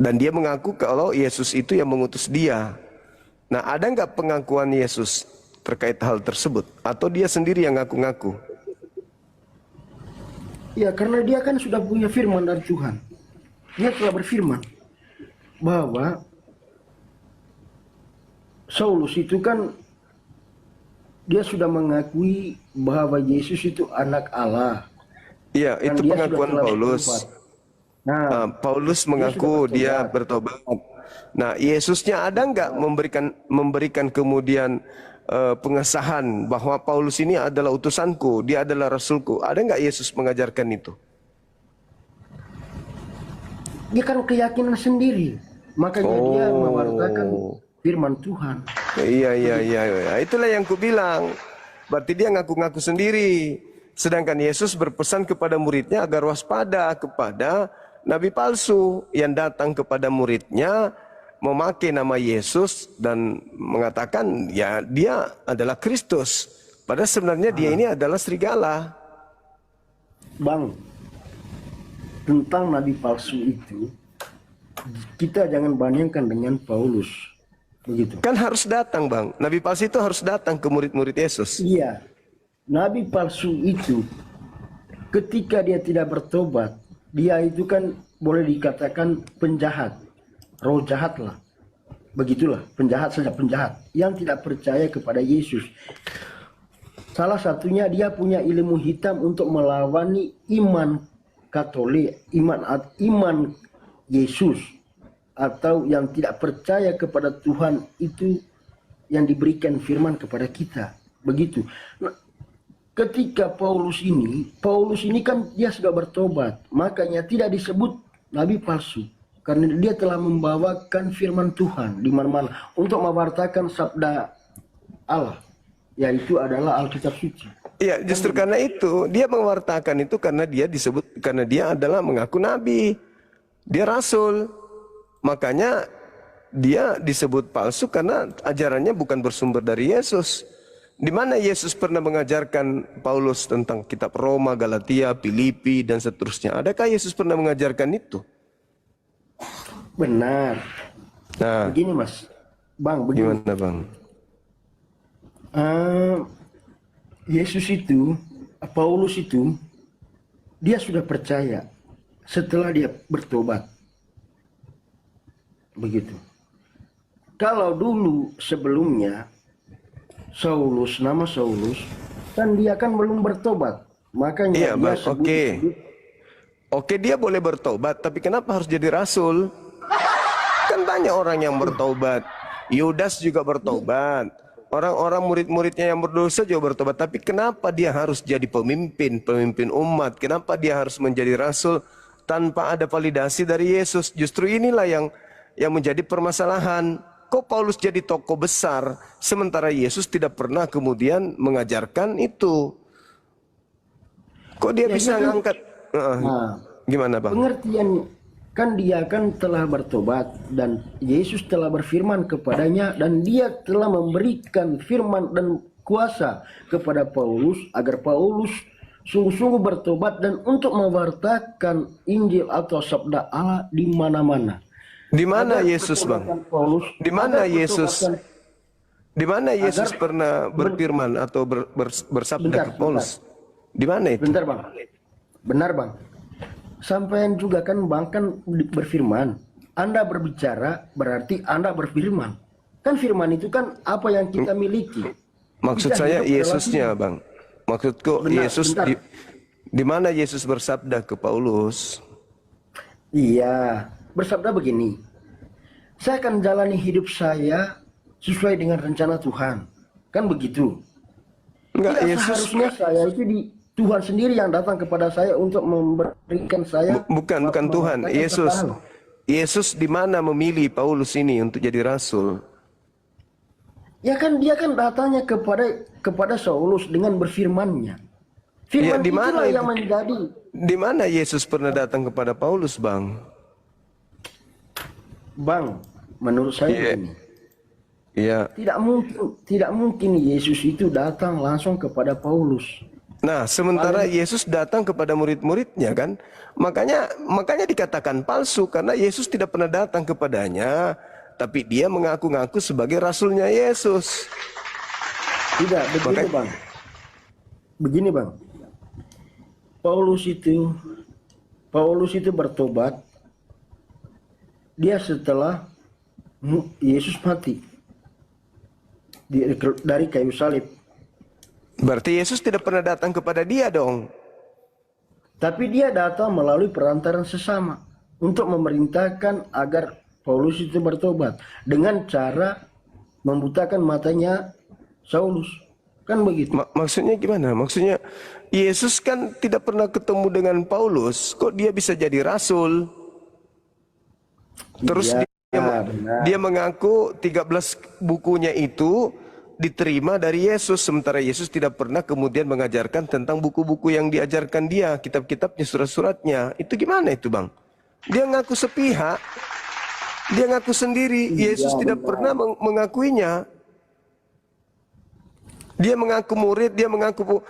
Dan dia mengaku kalau Yesus itu yang mengutus dia. Nah, ada nggak pengakuan Yesus terkait hal tersebut? Atau dia sendiri yang ngaku-ngaku? Ya, karena dia kan sudah punya firman dari Tuhan. Dia telah berfirman bahwa Saulus itu kan dia sudah mengakui bahwa Yesus itu anak Allah. Iya, Dan itu dia pengakuan sudah Paulus. bertobat. Nah, Paulus dia sudah mengaku dia bertobat. bertobat. Nah, Yesusnya ada nggak memberikan kemudian pengesahan bahwa Paulus ini adalah utusanku, dia adalah rasulku? Ada nggak Yesus mengajarkan itu? Dia kan keyakinan sendiri. Makanya dia mewartakan firman Tuhan. Iya, iya, iya, iya. Itulah yang kubilang. Berarti dia ngaku-ngaku sendiri. Sedangkan Yesus berpesan kepada muridnya agar waspada kepada nabi palsu yang datang kepada muridnya memakai nama Yesus dan mengatakan ya dia adalah Kristus. Padahal sebenarnya dia ini adalah serigala. Bang, tentang nabi palsu itu, kita jangan bandingkan dengan Paulus. Begitu. Kan harus datang, Bang. Nabi palsu itu harus datang ke murid-murid Yesus. Iya. Nabi palsu itu ketika dia tidak bertobat, dia itu kan boleh dikatakan penjahat. Roh jahat lah. Begitulah, penjahat saja, penjahat yang tidak percaya kepada Yesus. Salah satunya dia punya ilmu hitam untuk melawani iman Katolik, iman Yesus, atau yang tidak percaya kepada Tuhan itu yang diberikan firman kepada kita. Begitu. Nah, ketika Paulus ini kan dia sudah bertobat, makanya tidak disebut nabi palsu karena dia telah membawakan firman Tuhan di mana-mana untuk mewartakan sabda Allah, yaitu adalah Alkitab suci. Iya, justru karena itu dia mewartakan itu karena dia adalah mengaku nabi, dia rasul. Makanya dia disebut palsu karena ajarannya bukan bersumber dari Yesus. Di mana Yesus pernah mengajarkan Paulus tentang kitab Roma, Galatia, Filipi, dan seterusnya? Adakah Yesus pernah mengajarkan itu? Benar. Nah, begini Mas, Bang, begini. gimana Bang? Yesus itu, Paulus itu, dia sudah percaya setelah dia bertobat. Begitu. Kalau dulu sebelumnya nama Saulus, kan dia kan belum bertobat. Makanya Iya, dia Bang. sebut. Oke, dia boleh bertobat, tapi kenapa harus jadi rasul? Kan banyak orang yang bertobat. Yudas juga bertobat. Orang-orang murid-muridnya yang berdosa juga bertobat. Tapi kenapa dia harus jadi pemimpin umat? Kenapa dia harus menjadi rasul tanpa ada validasi dari Yesus? Justru inilah yang menjadi permasalahan. Kok Paulus jadi tokoh besar, sementara Yesus tidak pernah kemudian mengajarkan itu? Kok dia bisa ngangkat? Gimana Bang? Pengertian kan dia kan telah bertobat dan Yesus telah berfirman kepadanya dan dia telah memberikan firman dan kuasa kepada Paulus agar Paulus sungguh-sungguh bertobat dan untuk mewartakan Injil atau sabda Allah di mana-mana. Di mana Yesus, Bang? Di mana Yesus? Di mana Yesus pernah berfirman atau bersabda ke Paulus? Di mana itu? Bentar, Bang. Benar, Bang. Sampaian juga kan Bang kan berfirman. Anda berbicara berarti Anda berfirman. Kan firman itu kan apa yang kita miliki. Maksud saya Yesusnya, Bang. Maksudku Yesus di mana Yesus bersabda ke Paulus? Iya, bersabda begini, saya akan jalani hidup saya sesuai dengan rencana Tuhan. Kan begitu. Enggak, Tidak Yesus. seharusnya saya itu Tuhan sendiri yang datang kepada saya untuk memberikan saya. Bukan Tuhan, Yesus. Yesus di mana memilih Paulus ini untuk jadi rasul? Ya kan dia kan datangnya kepada Saulus dengan berfirmannya. Firman di mana itulah yang menjadi. Di mana Yesus pernah datang kepada Paulus, Bang? Bang, menurut saya ini. Iya. Tidak mungkin Yesus itu datang langsung kepada Paulus. Nah, sementara Yesus datang kepada murid-muridnya kan, makanya dikatakan palsu karena Yesus tidak pernah datang kepadanya, tapi dia mengaku-ngaku sebagai rasulnya Yesus. Tidak, begini Bang. Begini Bang. Paulus itu bertobat dia setelah Yesus mati dari kayu salib. Berarti Yesus tidak pernah datang kepada dia dong. Tapi dia datang melalui perantaran sesama untuk memerintahkan agar Paulus itu bertobat dengan cara membutakan matanya Saulus. Kan begitu. Maksudnya gimana? Maksudnya Yesus kan tidak pernah ketemu dengan Paulus, kok dia bisa jadi rasul? Terus Iya, dia mengaku 13 bukunya itu diterima dari Yesus, sementara Yesus tidak pernah kemudian mengajarkan tentang buku-buku yang diajarkan dia, kitab-kitabnya, surat-suratnya. Itu gimana itu Bang? Dia ngaku sepihak, dia ngaku sendiri, Yesus tidak pernah mengakuinya. Dia mengaku murid, dia mengaku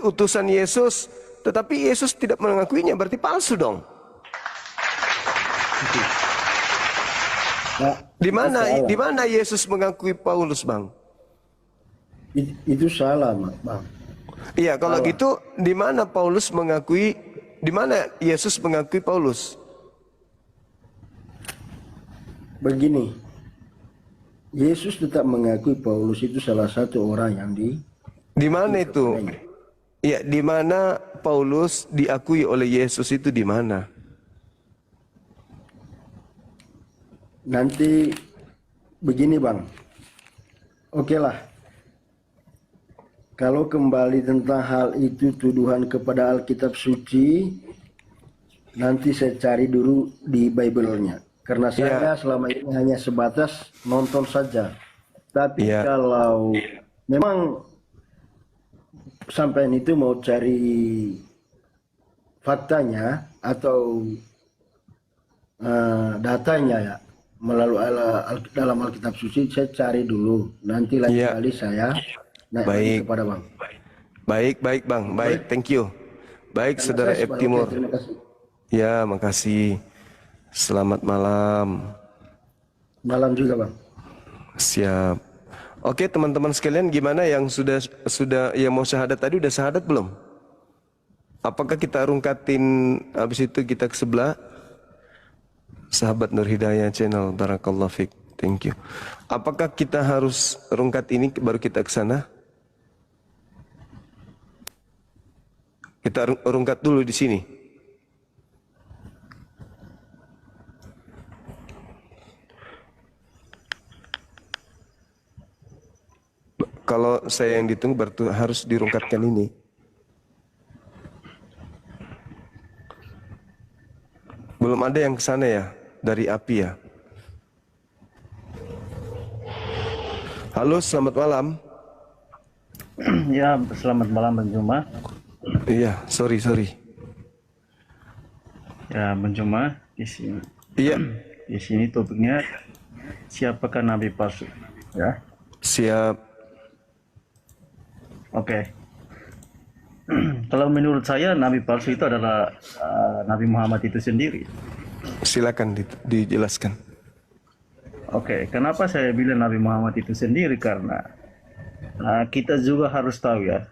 utusan Yesus, tetapi Yesus tidak mengakuinya, berarti palsu dong. Di mana Yesus mengakui Paulus, Bang? Itu salah, Bang. Iya, kalau gitu di mana Paulus mengakui, di mana Yesus mengakui Paulus? Begini, Yesus tetap mengakui Paulus itu salah satu orang yang Di mana itu? Iya, di mana Paulus diakui oleh Yesus itu di mana? Nanti begini Bang, oke lah. Kalau kembali tentang hal itu tuduhan kepada Alkitab suci, nanti saya cari dulu di Bible-nya. Karena saya selama ini hanya sebatas nonton saja. Tapi kalau memang sampai itu mau cari faktanya atau datanya ya melalui dalam Alkitab suci, saya cari dulu. Nanti lain kali saya baik kepada Bang. Baik Bang, baik, thank you. Baik Saudara F. Timur. Terima kasih. Ya, makasih. Selamat malam. Malam juga Bang. Siap. Oke teman-teman sekalian, gimana yang sudah yang mau syahadat tadi udah syahadat belum? Apakah kita rungkatin habis itu kita ke sebelah? Sahabat Nur Hidayah Channel, barakallahu fiik. Thank you. Apakah kita harus rungkat ini baru kita ke sana? Kita rungkat dulu di sini. Kalau saya yang ditunggu berarti harus dirungkatkan ini. Belum ada yang ke sana ya, dari api ya. Halo, selamat malam. Ya, selamat malam Bang Juma. Iya, sorry. Ya, Bang Juma, di sini. Iya. Di sini topiknya siapakah nabi palsu? Ya. Siap. Oke. Kalau menurut saya nabi palsu itu adalah Nabi Muhammad itu sendiri. Silakan dijelaskan. Oke, kenapa saya bilang Nabi Muhammad itu sendiri? Karena kita juga harus tahu ya,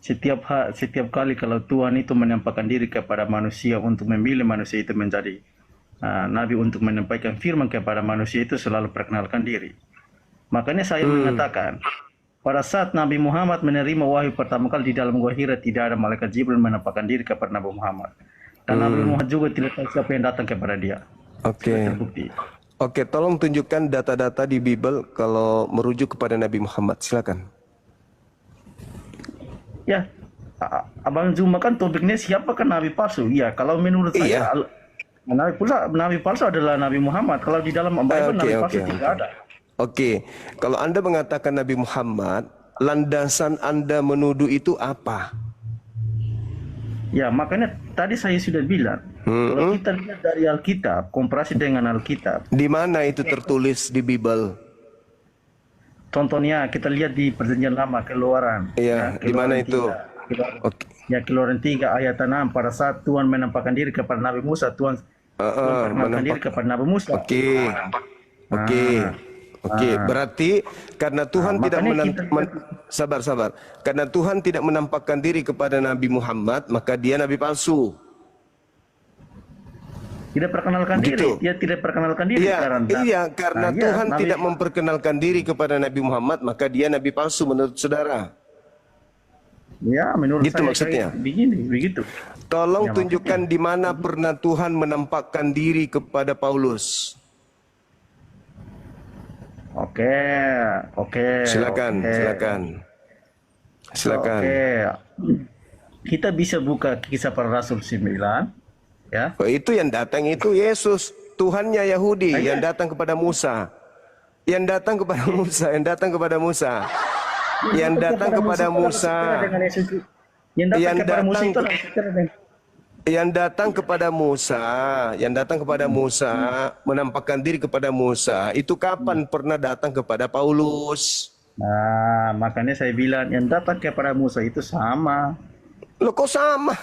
setiap kali kalau Tuhan itu menampakkan diri kepada manusia untuk memilih manusia itu menjadi Nabi untuk menyampaikan firman kepada manusia itu selalu perkenalkan diri. Makanya saya mengatakan, pada saat Nabi Muhammad menerima wahyu pertama kali di dalam gua Hira, tidak ada malaikat Jibril menampakkan diri kepada Nabi Muhammad. Dan Nabi Muhammad juga tidak tahu siapa yang datang kepada dia. Oke. Terbukti. Oke, tolong tunjukkan data-data di Bible kalau merujuk kepada Nabi Muhammad. Silakan. Ya, Abang Zuma kan topiknya siapakah Nabi palsu? Ya, kalau menurut saya Nabi palsu adalah Nabi Muhammad. Kalau di dalam Bible Nabi palsu tidak ada. Oke, kalau Anda mengatakan Nabi Muhammad, landasan Anda menuduh itu apa? Ya, makanya tadi saya sudah bilang, kalau kita lihat dari Alkitab, komparasi dengan Alkitab. Di mana itu tertulis di Bible? Contohnya kita lihat di Perjanjian Lama, Keluaran. Iya, di mana itu? Oke. Ya Keluaran 3 ayat 6, pada saat Tuhan menampakkan diri kepada Nabi Musa, Tuhan memperkenalkan diri kepada Nabi Musa. Oke. Oke. Oke, berarti karena Tuhan tidak sabar. Karena Tuhan tidak menampakkan diri kepada Nabi Muhammad, maka dia nabi palsu. Tidak perkenalkan Gitu. diri, dia tidak perkenalkan diri sekarang. Iya, karena Nah, iya, Tuhan Nabi- tidak memperkenalkan diri kepada Nabi Muhammad, maka dia nabi palsu menurut saudara. Ya, menurut Gitu saya maksudnya? kayak begini, begitu. Tolong Ya, tunjukkan di mana pernah Tuhan menampakkan diri kepada Paulus. Oke. Silakan. Oke. Kita bisa buka Kisah Para Rasul 9, ya. Oh, itu yang datang itu Yesus, Tuhannya Yahudi yang datang kepada Musa. Yang datang kepada Musa. Yang datang kepada Musa. Yang datang kepada Musa. Yang datang kepada Musa itu Yang datang kepada Musa, yang datang kepada Musa, menampakkan diri kepada Musa, itu kapan pernah datang kepada Paulus? Nah, makanya saya bilang yang datang kepada Musa itu sama. Loh kok sama?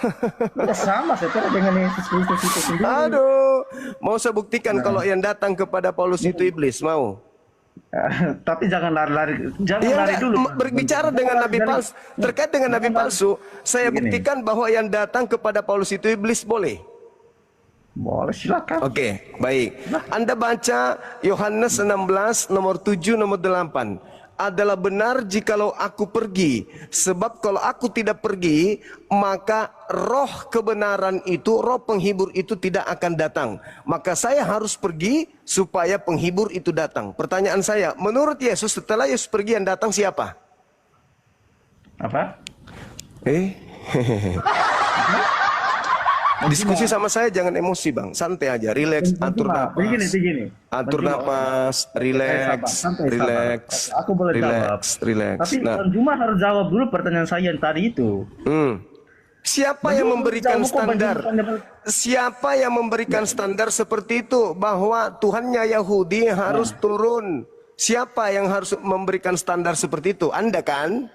Ya, sama secara dengan Yesus Kristus itu sendiri. Aduh, mau saya buktikan kalau yang datang kepada Paulus itu iblis, mau? Tapi jangan lari-lari, jangan Iya, lari dulu. Pak. berbicara dengan nabi palsu, terkait dengan nabi palsu, saya Begini. buktikan bahwa yang datang kepada Paulus itu iblis, boleh? Boleh, silakan. Oke, baik. Anda baca Yohanes 16 nomor 7 nomor 8. Adalah benar jikalau aku pergi, sebab kalau aku tidak pergi, maka roh kebenaran itu, roh penghibur itu tidak akan datang. Maka saya harus pergi supaya penghibur itu datang. Pertanyaan saya, menurut Yesus setelah Yesus pergi yang datang siapa? Apa? Diskusi sama saya jangan emosi bang, santai aja, relax, atur Begini. napas, atur napas, relax, Santai, relax, sabar. Aku boleh jawab. relax. Tapi Nah, Tuan Juma harus jawab dulu pertanyaan saya yang tadi itu. siapa yang memberikan Jawab kok standar? bagaimana- Siapa yang memberikan standar seperti itu bahwa Tuhannya Yahudi harus turun? Siapa yang harus memberikan standar seperti itu? Anda kan?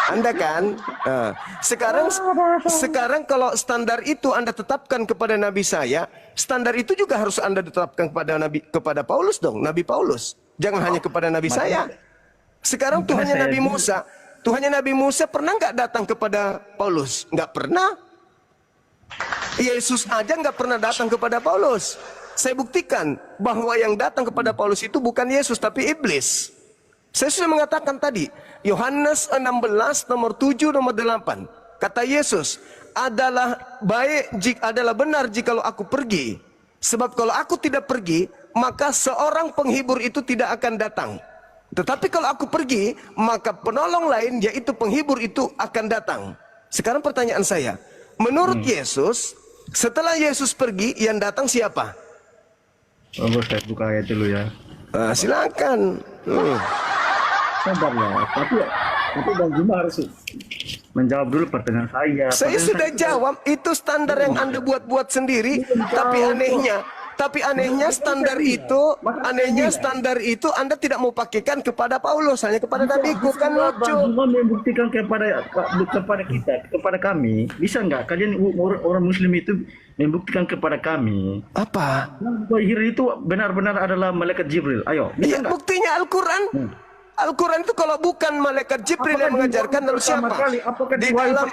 Anda kan? Nah, sekarang kalau standar itu Anda tetapkan kepada nabi saya, standar itu juga harus Anda tetapkan kepada Paulus dong, Nabi Paulus. Jangan hanya kepada nabi saya. Sekarang Tuhannya Nabi Musa, pernah nggak datang kepada Paulus? Nggak pernah. Yesus aja nggak pernah datang kepada Paulus. Saya buktikan bahwa yang datang kepada Paulus itu bukan Yesus tapi iblis. Saya sudah mengatakan tadi, Yohanes 16 nomor 7 nomor 8. Kata Yesus, adalah benar jikalau aku pergi. Sebab kalau aku tidak pergi, maka seorang penghibur itu tidak akan datang. Tetapi kalau aku pergi, maka penolong lain yaitu penghibur itu akan datang. Sekarang pertanyaan saya, menurut Yesus, setelah Yesus pergi, yang datang siapa? Saya buka ayat dulu ya. Silakan. Sabar ya. Tapi Bang Juma harus menjawab dulu pertanyaan saya. Saya sudah jawab, itu standar yang Anda buat-buat sendiri. Tapi anehnya standar itu Anda tidak mau pakaikan kepada Paulus, hanya kepada nabiku, kan lucu. Bang Juma membuktikan kepada kita, kepada kami. Bisa nggak kalian orang Muslim itu membuktikan kepada kami? Apa? Bahwa itu benar-benar adalah malaikat Jibril. Ayo. Ya, buktinya Al-Quran. Al-Quran itu kalau bukan malaikat Jibril yang mengajarkan, lalu siapa? Di dalam,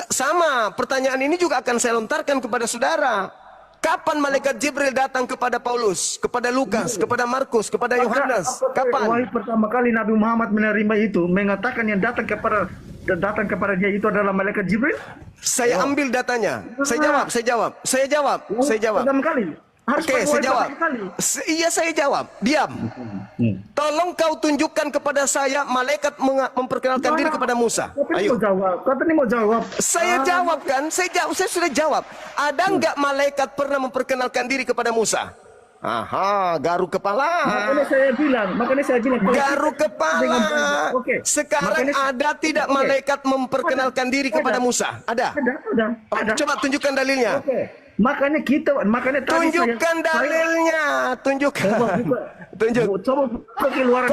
sama pertanyaan ini juga akan saya lontarkan kepada saudara. Kapan malaikat Jibril datang kepada Paulus, kepada Lukas, kepada Markus, kepada Yohanes? Kapan? Wahai pertama kali Nabi Muhammad menerima itu, mengatakan yang datang kepada dia itu adalah malaikat Jibril? Saya ambil datanya. Saya jawab. Pertama kali. Oke, saya jawab. Iya, saya jawab. Diam. Tolong kau tunjukkan kepada saya malaikat memperkenalkan diri kepada Musa. Ayo. Katanya mau jawab. Saya jawab kan? Saya sudah jawab. Ada nggak malaikat pernah memperkenalkan diri kepada Musa? Aha, garuk kepala. Makanya saya bilang. Garuk kepala. Oke. Sekarang ada tidak malaikat memperkenalkan diri kepada Musa? Ada. Ada. Coba tunjukkan dalilnya. Oke. Makanya tadi Tunjukkan dalilnya. tunjukkan. Coba buka. Tunjuk. Coba buka keluaran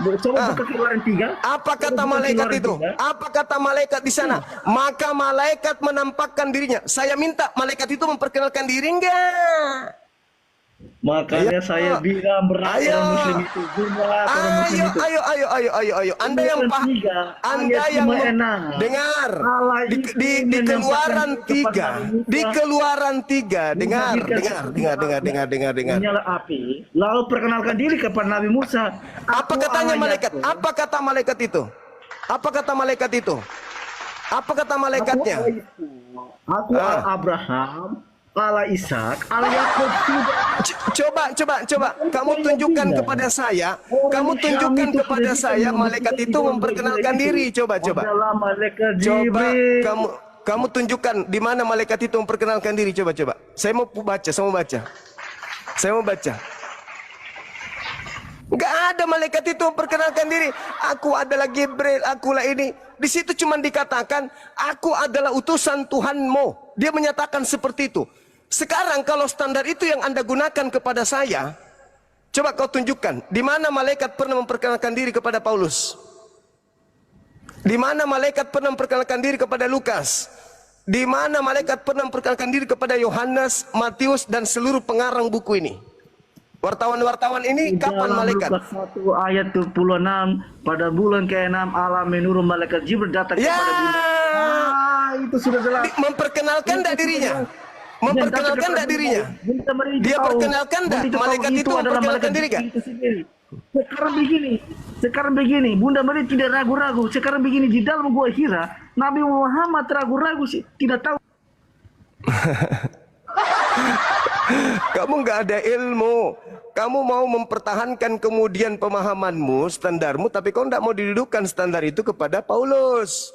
6. Coba buka keluaran 3. Apa kata malaikat itu? Apa kata malaikat di sana? Maka malaikat menampakkan dirinya. Saya minta malaikat itu memperkenalkan diri enggak? Makanya saya bilang berat orang muslim itu. Jumlah orang muslim itu. Ayo. Anda yang paham. Anda yang dengar. Di keluaran 3. Di keluaran 3. Dengar. Menyala api. Lalu perkenalkan diri kepada Nabi Musa. Apa katanya malaikat? Apa kata malaikat itu? Apa kata malaikat itu? Apa kata malaikatnya? Aku Abraham, Allah Ishak, Allah Yakub. Coba. Kamu tunjukkan kepada saya. Kamu tunjukkan kepada saya malaikat itu memperkenalkan diri. Coba. Adalah malaikat Coba Jibril. kamu tunjukkan di mana malaikat itu memperkenalkan diri. Coba. Saya mau baca. Enggak ada malaikat itu memperkenalkan diri. Aku adalah Jibril, akulah ini. Di situ cuma dikatakan, aku adalah utusan Tuhanmu. Dia menyatakan seperti itu. Sekarang kalau standar itu yang Anda gunakan kepada saya, coba kau tunjukkan. Di mana malaikat pernah memperkenalkan diri kepada Paulus? Di mana malaikat pernah memperkenalkan diri kepada Lukas? Di mana malaikat pernah memperkenalkan diri kepada Yohanes, Matius, dan seluruh pengarang buku ini? Wartawan-wartawan ini kapan Dalam malaikat? Lukas 1 ayat 26, pada bulan ke-6 Allah menurun malaikat Jibril datang Ya, kepada bunda. Itu sudah jelas. memperkenalkan enggak dirinya? Memperkenalkan enggak dirinya? Dia perkenalkan enggak? Malaikat itu memperkenalkan diri enggak? Sekarang begini, Bunda Maria tidak ragu-ragu. Sekarang begini, di dalam gua Hira, Nabi Muhammad ragu-ragu sih, tidak tahu. Kamu nggak ada ilmu. Kamu mau mempertahankan kemudian pemahamanmu, standarmu, tapi kau tidak mau didudukkan standar itu kepada Paulus.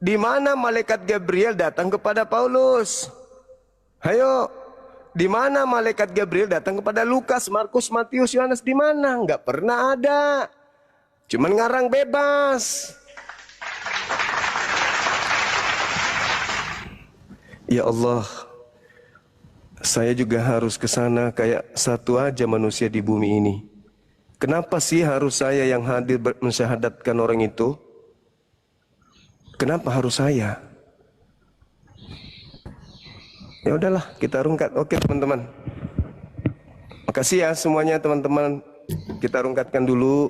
Di mana malaikat Gabriel datang kepada Paulus? Ayo, di mana malaikat Gabriel datang kepada Lukas, Markus, Matius, Yohanes? Di mana? Nggak pernah ada. Cuman ngarang bebas. Ya Allah. Saya juga harus ke sana kayak satu aja manusia di bumi ini. Kenapa sih harus saya yang hadir mensyahadatkan orang itu? Kenapa harus saya? Ya udahlah, kita rungkat. Oke, teman-teman. Makasih ya semuanya, teman-teman. Kita rungkatkan dulu.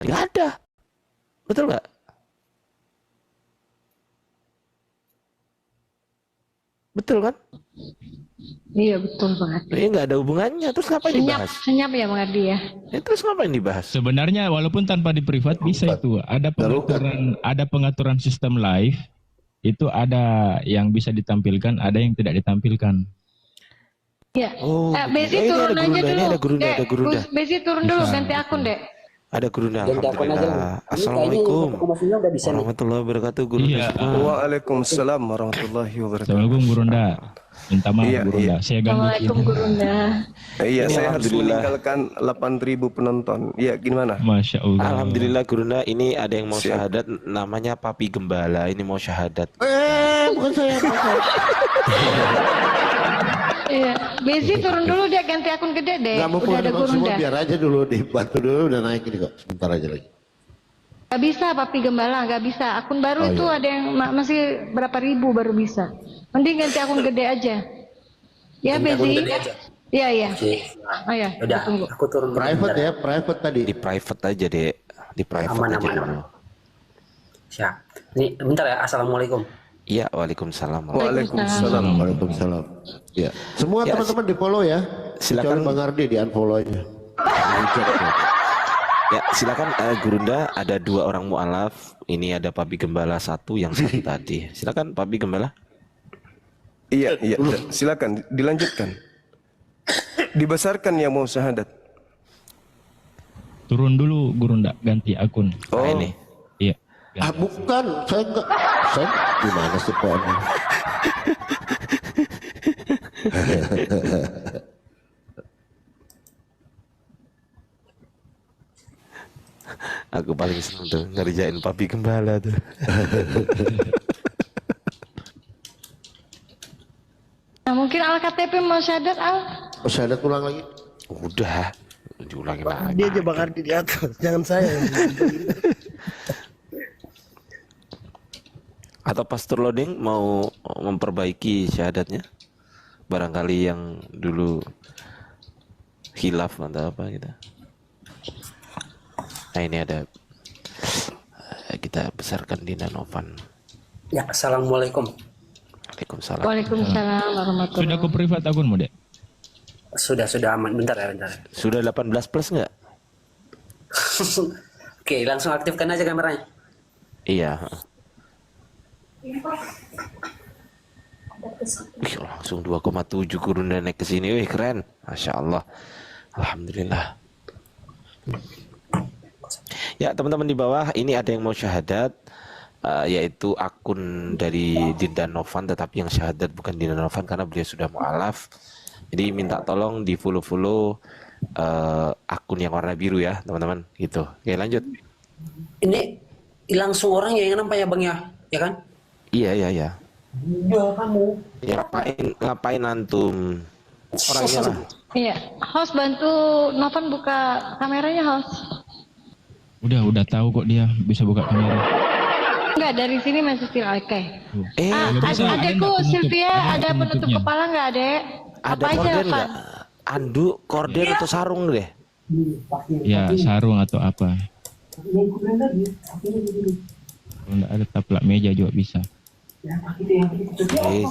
Nggak ada. Betul nggak? Betul kan? Iya betul banget. Ini nggak ada hubungannya. Terus ngapain dibahas? Senyap ya Bang Ardi ya. Terus ngapain dibahas? Sebenarnya walaupun tanpa di privat bisa itu. Ada pengaturan sistem live. Itu ada yang bisa ditampilkan, ada yang tidak ditampilkan. Ya. Oh, Besi turun aja dulu. Ini ada Gurunda. Besi turun dulu, ganti akun dek. Ada Gurunda. Ganti akun aja. Alhamdulillah. Assalamualaikum Udah bisa nih. warahmatullahi wabarakatuh. Gurunda. Iya. Waalaikumsalam warahmatullahi wabarakatuh. Assalamualaikum Gurunda. Minta maaf Gurunda. Saya ganggu. Assalamualaikum Gurunda. Iya, Ini saya harus alhamdulillah. meninggalkan 8.000 penonton. Iya, gimana? Masya Allah. Alhamdulillah Gurunda, ini ada yang mau syahadat, namanya Papi Gembala, ini mau syahadat. Bukan saya. Iya. Besi turun dulu dia, ganti akun gede deh. Nggak mau Udah ada semua, Gurunda. biar aja dulu dibantu dulu, udah naik ini kok, sebentar aja lagi. Gak bisa Papi Gembala, gak bisa. Akun baru Oh, itu iya. ada yang masih berapa ribu baru bisa. Mending ganti akun gede aja. Ya Ganti akun Besi. gede aja. Iya iya. Oke. Oh ya. Udah, Tunggu. aku turun dulu Private bentar ya, private tadi. Di private aja deh, di private Aman, aja aman, dulu. Siap. Nih, bentar ya. Assalamualaikum. Iya, waalaikumsalam. Waalaikumsalam. Waalaikumsalam. Ya, semua Ya, teman-teman di follow ya. silakan. Kecuali Bang Ardi di unfollow aja. Ya, silakan Gurunda, ada 2 orang mualaf. Ini ada Papi Gembala 1, yang satu tadi. Silakan Papi Gembala. Iya, silakan dilanjutkan. Dibesarkan yang mau syahadat. Turun dulu Gurunda, ganti akun. Nah, ini. Iya. Ah, bukan, saya enggak. Saya gimana sih Pak? Aku paling seneng tuh ngerjain papi gembala tuh. Nah, mungkin Al KTP mau syahadat Al. Oh, syahadat ulang lagi. Udah, diulangin lagi. Dia aja bakar di atas, jangan saya. Atau Pastor Loading mau memperbaiki syahadatnya? Barangkali yang dulu khilaf atau apa gitu. Nah ini ada, kita besarkan Dina Novan. Ya, assalamualaikum. Waalaikumsalam. Waalaikumsalam warahmatullahi Sudah ke privat akunmu, Dek? Sudah aman. Bentar ya, bentar. Sudah 18 plus nggak? Oke, langsung aktifkan aja kameranya. Iya. Wih, langsung 2,7 Gurunda naik ke sini. Wih, keren. Masya Allah. Alhamdulillah. Ya, teman-teman di bawah, ini ada yang mau syahadat, yaitu akun dari Dinda Novan, tetapi yang syahadat bukan Dinda Novan karena beliau sudah mu'alaf. Jadi minta tolong di follow akun yang warna biru ya, teman-teman. Gitu. Oke, lanjut. Ini langsung orang yang nampaknya Bang ya, ya kan? Iya. Ya kamu. Ya, ngapain antum? Orangnya lah. Iya, host bantu Novan buka kameranya host. Udah tahu kok dia bisa buka kamera. Enggak, dari sini masih still oke. Kalau bisa, Adekku ada penutup- Sylvia ada ada penutup penutupnya. kepala nggak, Dek? Ada Apa aja, korden Van? nggak? Anduk, korden atau sarung deh? Ya, sarung atau apa. Kalau nggak ada taplak meja juga bisa.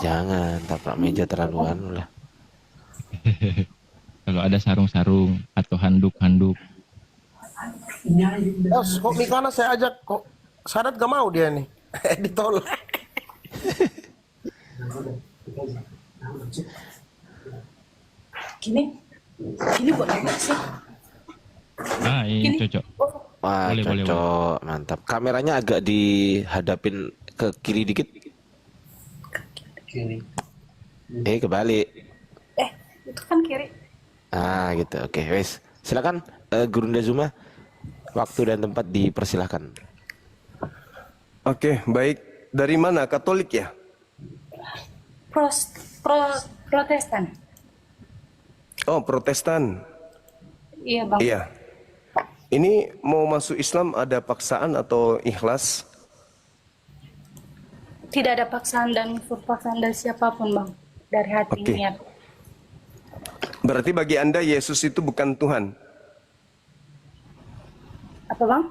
Jangan taplak meja terlalu anu lah. Kalau ada sarung-sarung atau handuk-handuk. Bos, kok Mikana saya ajak kok syahadat gak mau dia nih. Ditolak. Gini boleh nggak sih? Ah, ini cocok. Wah, Boleh. cocok, mantap. Kameranya agak dihadapin ke kiri dikit. Kiri. Kebalik. Itu kan kiri. Ah, gitu. Oke, wes. Silakan Gurunda Zuma. Waktu dan tempat dipersilahkan. Oke, baik. Dari mana? Katolik ya? Protestan. Oh, Protestan. Iya bang. Iya. Ini mau masuk Islam ada paksaan atau ikhlas? Tidak ada paksaan dan paksaan dari siapapun bang. Dari hati Oke. niat. Berarti bagi Anda Yesus itu bukan Tuhan. Apa bang?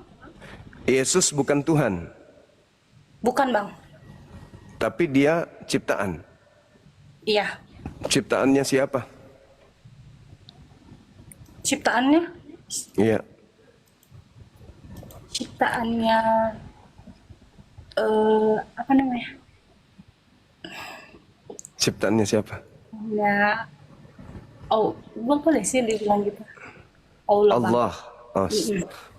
Yesus bukan Tuhan, Bukan bang. tapi dia ciptaan. Iya. Ciptaannya siapa? Ciptaannya? Iya. Ciptaannya apa namanya? Ciptaannya siapa? Ya. Oh, belum boleh sih dibilang gitu. Allah. Bang. Allah.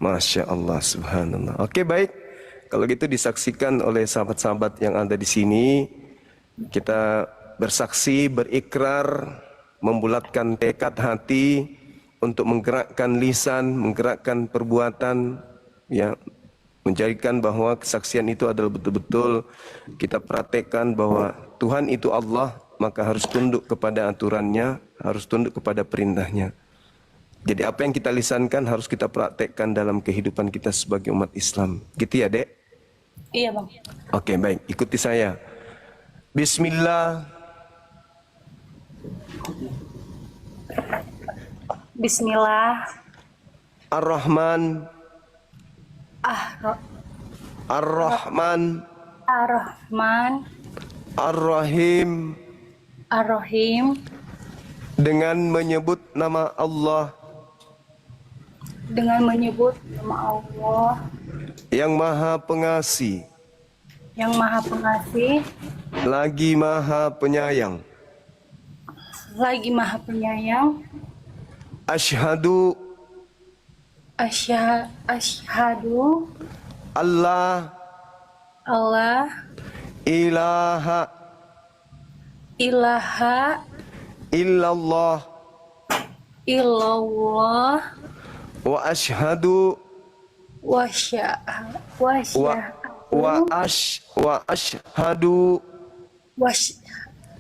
Masya Allah, subhanallah. Oke, baik. Kalau gitu disaksikan oleh sahabat-sahabat yang ada di sini. Kita bersaksi, berikrar, membulatkan tekad hati untuk menggerakkan lisan, menggerakkan perbuatan, ya, menjadikan bahwa kesaksian itu adalah betul-betul kita praktekkan bahwa Tuhan itu Allah, maka harus tunduk kepada aturannya, harus tunduk kepada perintahnya. Jadi apa yang kita lisankan harus kita praktekkan dalam kehidupan kita sebagai umat Islam. Gitu ya, Dek? Iya bang. Oke, baik. Ikuti saya. Bismillah. Bismillah. Ar-Rahman. Ar-Rahman. Ar-Rahman. Ar-Rahim. Ar-Rahim. Dengan menyebut nama Allah Dengan menyebut nama Allah yang Maha Pengasih, yang Maha Pengasih, lagi Maha Penyayang. lagi Maha Penyayang. Asyhadu Asyhadu Allah Allah ilaha ilaha illallah illallah wa asyhadu Wasya. wa Wasya. wa ashhadu Was.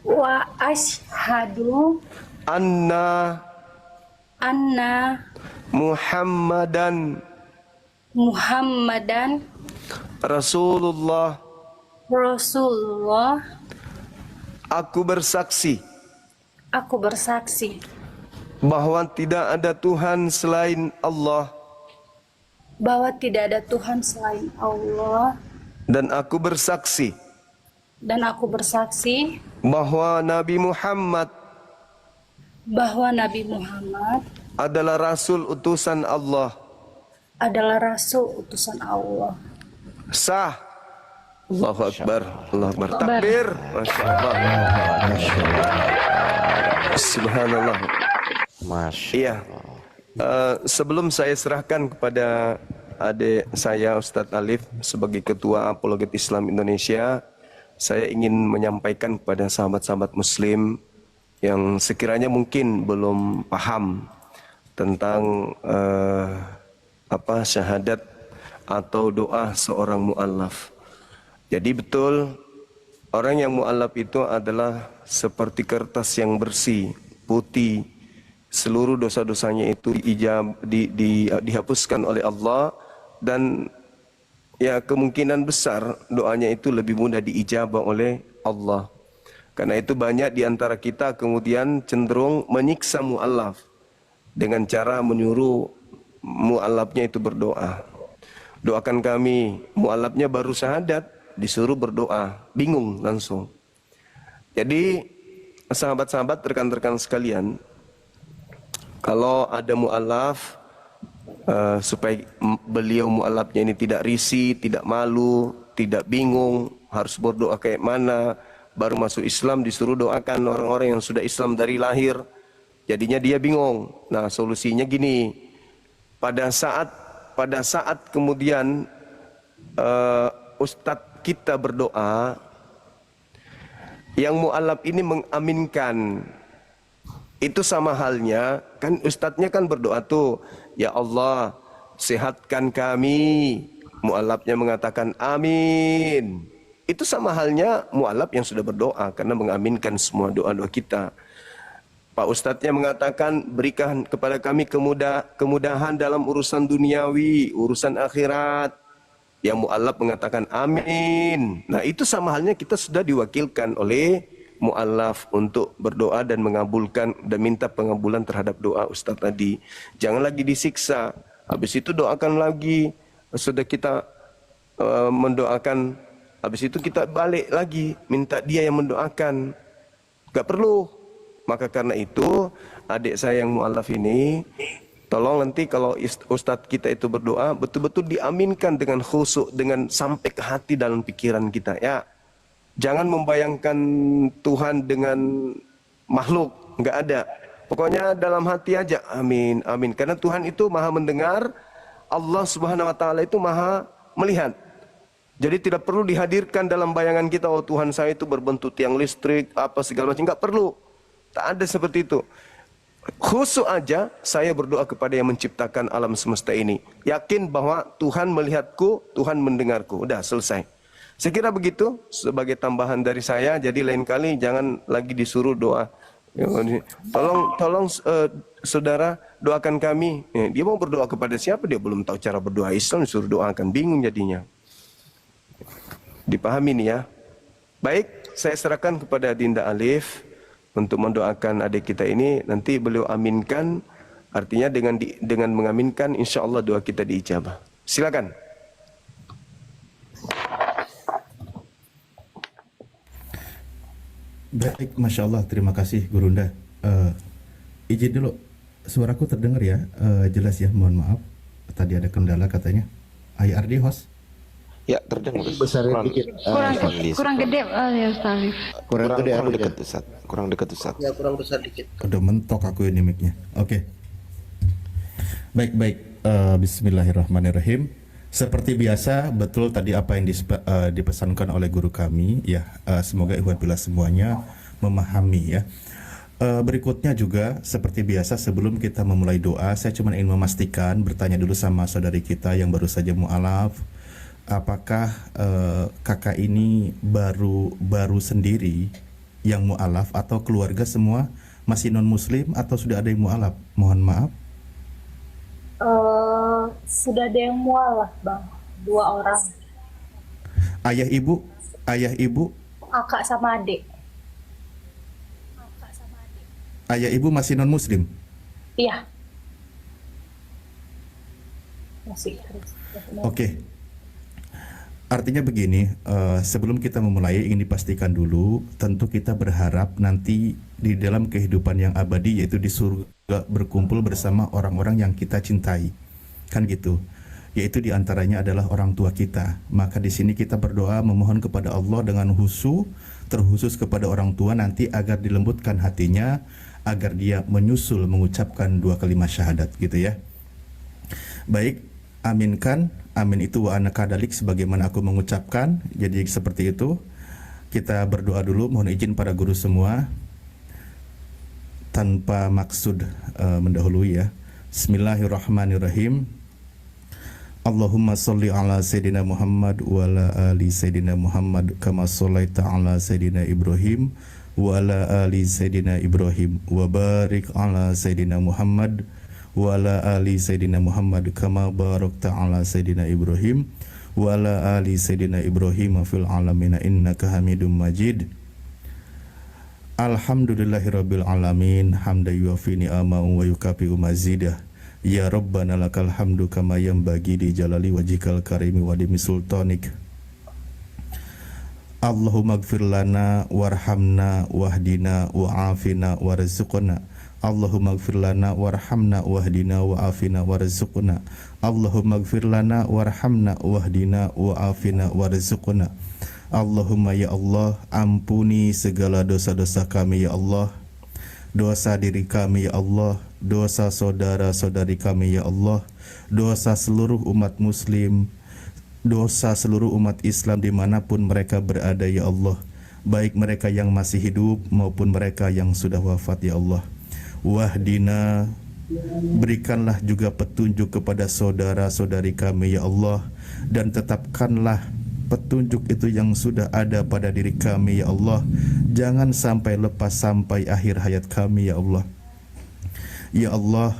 Wa ashhadu anna anna Muhammadan Muhammadan Rasulullah. Rasulullah. Aku bersaksi Aku bersaksi bahwa tidak ada Tuhan selain Allah, bahwa tidak ada Tuhan selain Allah, dan aku bersaksi bahwa Nabi Muhammad bahwa Nabi Muhammad adalah Rasul utusan Allah. adalah Rasul utusan Allah. Sah. Allahu Akbar. Allahu Akbar. Takbir. Masya Allah. Subhanallah. Masya. Iya. Sebelum saya serahkan kepada adik saya Ustadz Alif sebagai Ketua Apologet Islam Indonesia, saya ingin menyampaikan kepada sahabat-sahabat Muslim yang sekiranya mungkin belum paham tentang syahadat atau doa seorang mu'allaf. Jadi betul, orang yang mu'allaf itu adalah seperti kertas yang bersih, putih. Seluruh dosa-dosanya itu dihapuskan oleh Allah, dan ya kemungkinan besar doanya itu lebih mudah diijabah oleh Allah. Karena itu banyak di antara kita kemudian cenderung menyiksa mu'allaf dengan cara menyuruh mu'allafnya itu berdoa. Doakan kami, mu'allafnya baru syahadat, disuruh berdoa, bingung langsung. Jadi sahabat-sahabat, rekan-rekan sekalian, kalau ada mu'allaf, supaya beliau mu'allafnya ini tidak risih, tidak malu, tidak bingung, harus berdoa kayak mana, baru masuk Islam disuruh doakan orang-orang yang sudah Islam dari lahir, jadinya dia bingung. Nah, solusinya gini, pada saat kemudian ustadz kita berdoa, yang mu'allaf ini mengaminkan, itu sama halnya, kan ustadznya kan berdoa tuh, ya Allah sehatkan kami, mu'allafnya mengatakan amin. Itu sama halnya mu'allaf yang sudah berdoa karena mengaminkan semua doa-doa kita. Pak ustadznya mengatakan berikan kepada kami kemudahan dalam urusan duniawi, urusan akhirat. Yang mu'allaf mengatakan amin. Nah, itu sama halnya kita sudah diwakilkan oleh mu'allaf untuk berdoa dan mengabulkan dan minta pengabulan terhadap doa ustadz tadi. Jangan lagi disiksa. Habis itu doakan lagi. Sudah kita mendoakan, habis itu kita balik lagi minta dia yang mendoakan. Gak perlu. Maka karena itu adik saya yang mu'allaf ini, tolong nanti kalau ustadz kita itu berdoa betul-betul diaminkan dengan khusyuk, dengan sampai ke hati dalam pikiran kita ya. Jangan membayangkan Tuhan dengan makhluk, nggak ada. Pokoknya dalam hati aja, amin, amin. Karena Tuhan itu maha mendengar, Allah Subhanahu Wa Taala itu maha melihat. Jadi tidak perlu dihadirkan dalam bayangan kita, oh Tuhan saya itu berbentuk tiang listrik, apa segala macam, nggak perlu. Tak ada seperti itu. Khusyuk aja saya berdoa kepada yang menciptakan alam semesta ini. Yakin bahwa Tuhan melihatku, Tuhan mendengarku. Udah selesai. Saya kira begitu sebagai tambahan dari saya. Jadi lain kali jangan lagi disuruh doa. Tolong saudara doakan kami. Dia mau berdoa kepada siapa? Dia belum tahu cara berdoa Islam, disuruh doakan, bingung jadinya. Dipahami nih ya. Baik, saya serahkan kepada Dinda Alif untuk mendoakan adik kita ini. Nanti beliau aminkan, artinya dengan mengaminkan insya Allah doa kita diijabah. Silakan. Baik, Masya Allah, terima kasih Gurunda. Izin dulu, suaraku terdengar ya, jelas ya, mohon maaf. Tadi ada kendala katanya. IRD host? Ya, terdengar. Besarin dikit. Kurang gede ya Ustaz Alif. Kurang gede kurang aku dekat Ustaz. Kurang dekat Ustaz. Ya kurang besar dikit. Udah mentok aku ini mic-nya. Oke. Baik. Bismillahirrahmanirrahim. Seperti biasa, betul tadi apa yang dipesankan oleh guru kami, ya. Semoga ikhwan fillah semuanya memahami ya. Berikutnya juga seperti biasa sebelum kita memulai doa, saya cuma ingin memastikan, bertanya dulu sama saudari kita yang baru saja mu'alaf, apakah kakak ini baru sendiri yang mu'alaf atau keluarga semua masih non muslim atau sudah ada yang mu'alaf? Mohon maaf. Sudah ada yang mualaf, Bang. 2 orang. Ayah ibu, Kakak sama adik. ayah ibu masih non muslim. Iya. Masih. Oke. Artinya begini, sebelum kita memulai ingin dipastikan dulu, tentu kita berharap nanti di dalam kehidupan yang abadi yaitu di surga berkumpul bersama orang-orang yang kita cintai. Kan gitu. Yaitu diantaranya adalah orang tua kita. Maka di sini kita berdoa memohon kepada Allah dengan terkhusus kepada orang tua nanti agar dilembutkan hatinya, agar dia menyusul mengucapkan 2 kalimat syahadat gitu ya. Baik, aminkan. Amin itu wa ana kadalik sebagaimana aku mengucapkan. Jadi seperti itu. Kita berdoa dulu, mohon izin para guru semua tanpa maksud mendahului ya. Bismillahirrahmanirrahim. Allahumma salli ala Sayyidina Muhammad wa ala ali Sayyidina Muhammad kama sallaita ala Sayyidina Ibrahim wa ala ali Sayyidina Ibrahim wa barik ala Sayyidina Muhammad wa ala ali Sayyidina Muhammad kama barakta ala Sayyidina Ibrahim wa ala ali Sayyidina Ibrahim fil alamin innaka Hamidum Majid. Alhamdulillahirabbil alamin hamdan yuafi ni'amahu wa yukafi'u mazidah. Ya Rabbana lakal hamdu kama yanbaghi li jalali wajhikal karimi wa dimi sultanik. Allahumma ighfir lana warhamna wahdina wa'afina warzuqna. Allahumma ighfir lana warhamna wahdina wa'afina warzuqna. Allahumma ighfir lana warhamna wahdina wa'afina warzuqna. Allahumma ya Allah, ampuni segala dosa-dosa kami ya Allah. Dosa diri kami ya Allah, dosa saudara-saudari kami ya Allah, dosa seluruh umat muslim, dosa seluruh umat Islam dimanapun mereka berada ya Allah, baik mereka yang masih hidup maupun mereka yang sudah wafat ya Allah. Wahdina, berikanlah juga petunjuk kepada saudara-saudari kami ya Allah, dan tetapkanlah petunjuk itu yang sudah ada pada diri kami ya Allah, jangan sampai lepas sampai akhir hayat kami ya Allah. Ya Allah,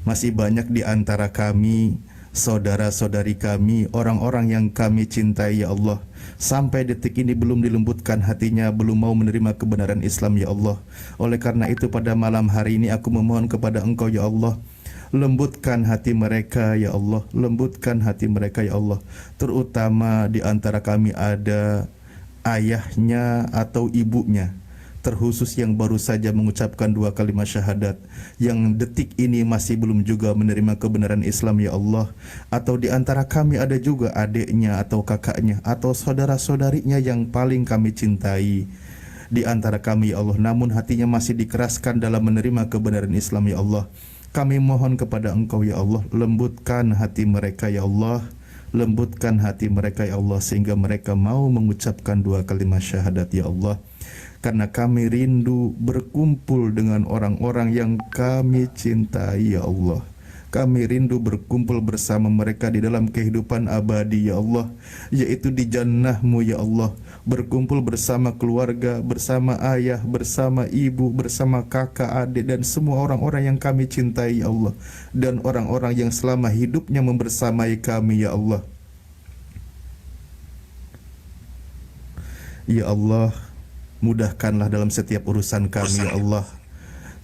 masih banyak di antara kami, saudara-saudari kami, orang-orang yang kami cintai ya Allah, sampai detik ini belum dilembutkan hatinya, belum mau menerima kebenaran Islam ya Allah. Oleh karena itu pada malam hari ini aku memohon kepada Engkau ya Allah, lembutkan hati mereka ya Allah, lembutkan hati mereka ya Allah. Terutama di antara kami ada ayahnya atau ibunya, terkhusus yang baru saja mengucapkan 2 kalimat syahadat, yang detik ini masih belum juga menerima kebenaran Islam ya Allah. Atau di antara kami ada juga adiknya atau kakaknya atau saudara-saudarinya yang paling kami cintai di antara kami ya Allah, namun hatinya masih dikeraskan dalam menerima kebenaran Islam ya Allah. Kami mohon kepada Engkau ya Allah, lembutkan hati mereka ya Allah, lembutkan hati mereka ya Allah, sehingga mereka mau mengucapkan 2 kalimat syahadat ya Allah. Karena kami rindu berkumpul dengan orang-orang yang kami cintai ya Allah. Kami rindu berkumpul bersama mereka di dalam kehidupan abadi ya Allah, yaitu di jannah-Mu ya Allah. Berkumpul bersama keluarga, bersama ayah, bersama ibu, bersama kakak, adik, dan semua orang-orang yang kami cintai ya Allah, dan orang-orang yang selama hidupnya membersamai kami ya Allah. Ya Allah, mudahkanlah dalam setiap urusan kami ya Allah.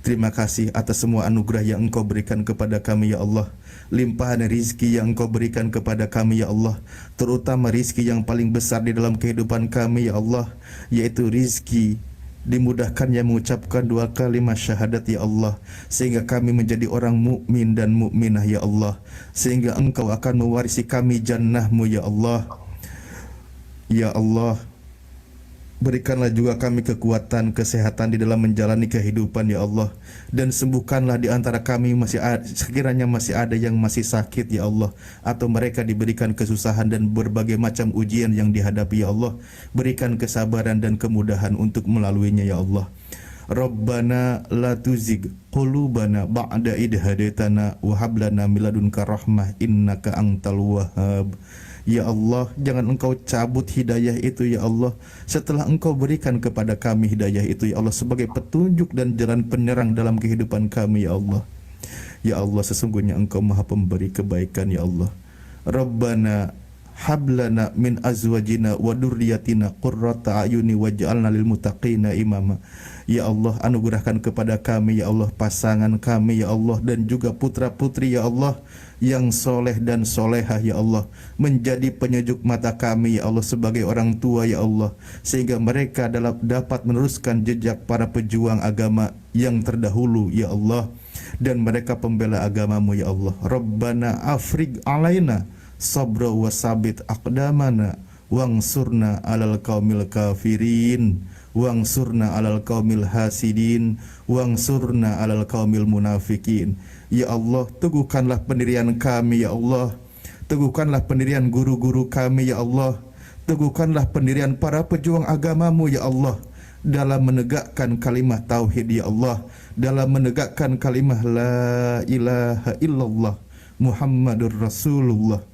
Terima kasih atas semua anugerah yang Engkau berikan kepada kami ya Allah. Limpahan rizki yang Engkau berikan kepada kami ya Allah, terutama rizki yang paling besar di dalam kehidupan kami ya Allah, yaitu rizki dimudahkannya mengucapkan 2 kalimat syahadat ya Allah, sehingga kami menjadi orang mukmin dan mukminah ya Allah, sehingga Engkau akan mewarisi kami jannah-Mu ya Allah. Ya Allah, berikanlah juga kami kekuatan, kesehatan di dalam menjalani kehidupan ya Allah, dan sembuhkanlah di antara kami sekiranya masih ada yang masih sakit ya Allah, atau mereka diberikan kesusahan dan berbagai macam ujian yang dihadapi ya Allah. Berikan kesabaran dan kemudahan untuk melaluinya ya Allah. Rabbana la tuzigh qulubana ba'da idh hadaitana wa hab lana min ladunka rahmah innaka antal wahhab. Ya Allah, jangan Engkau cabut hidayah itu ya Allah, setelah Engkau berikan kepada kami hidayah itu ya Allah sebagai petunjuk dan jalan penerang dalam kehidupan kami ya Allah. Ya Allah, sesungguhnya Engkau Maha Pemberi kebaikan ya Allah. Rabbana hablana min azwajina wa dzurriyyatina qurrata ayuni waj'alna lil muttaqina imama. Ya Allah, anugerahkan kepada kami ya Allah pasangan kami ya Allah dan juga putra-putri ya Allah yang soleh dan solehah ya Allah, menjadi penyejuk mata kami ya Allah sebagai orang tua ya Allah, sehingga mereka dapat meneruskan jejak para pejuang agama yang terdahulu ya Allah, dan mereka pembela agamamu ya Allah. Rabbana afrig alaina sabra wa sabit aqdamana wangsurna alal qaumil kafirin wangsurna alal qaumil hasidin wangsurna alal qaumil munafikin. Ya Allah, teguhkanlah pendirian kami ya Allah, teguhkanlah pendirian guru-guru kami ya Allah, teguhkanlah pendirian para pejuang agamamu ya Allah dalam menegakkan kalimah tauhid ya Allah, dalam menegakkan kalimah la ilaha illallah Muhammadur Rasulullah.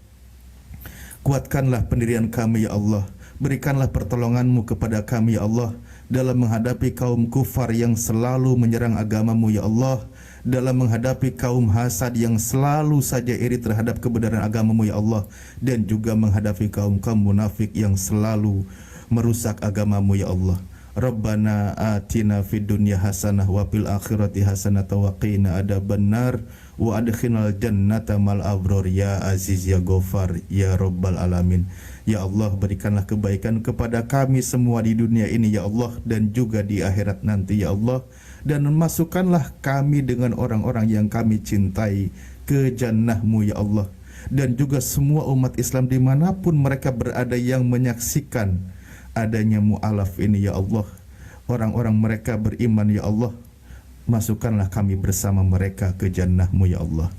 Kuatkanlah pendirian kami ya Allah, berikanlah pertolongan-Mu kepada kami ya Allah dalam menghadapi kaum kufar yang selalu menyerang agamamu ya Allah, dalam menghadapi kaum hasad yang selalu saja iri terhadap kebenaran agamamu ya Allah, dan juga menghadapi kaum-kaum munafik yang selalu merusak agamamu ya Allah. Rabbana atina fid dunya hasanah wa fil akhirati hasanah wa qina adzabannar wa adkhilnal jannata mal abrar ya aziz ya ghafar ya rabbal alamin. Ya Allah, berikanlah kebaikan kepada kami semua di dunia ini ya Allah, dan juga di akhirat nanti ya Allah, dan masukkanlah kami dengan orang-orang yang kami cintai ke jannah-Mu ya Allah, dan juga semua umat Islam dimanapun mereka berada yang menyaksikan adanya mu'alaf ini ya Allah, orang-orang mereka beriman ya Allah, masukkanlah kami bersama mereka ke jannah-Mu ya Allah.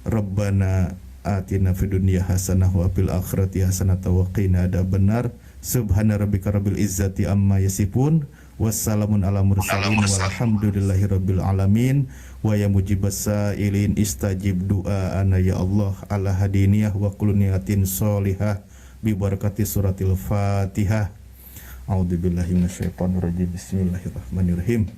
Rabbana atina fid dunya hasanah wa fil akhirati hasanah wa qina adzabannar. Subhana rabbika rabbil izzati amma yasifun, wassalamun ala mursalin walhamdulillahi rabbil alamin. Wa ya mujibas sailin istajib du'ana ya Allah ala hadiniyah wa kulniyatin solihah bi barakati suratil Fatihah. A'udzubillahi minasyaitonir rajim. Bismillahirrahmanirrahim.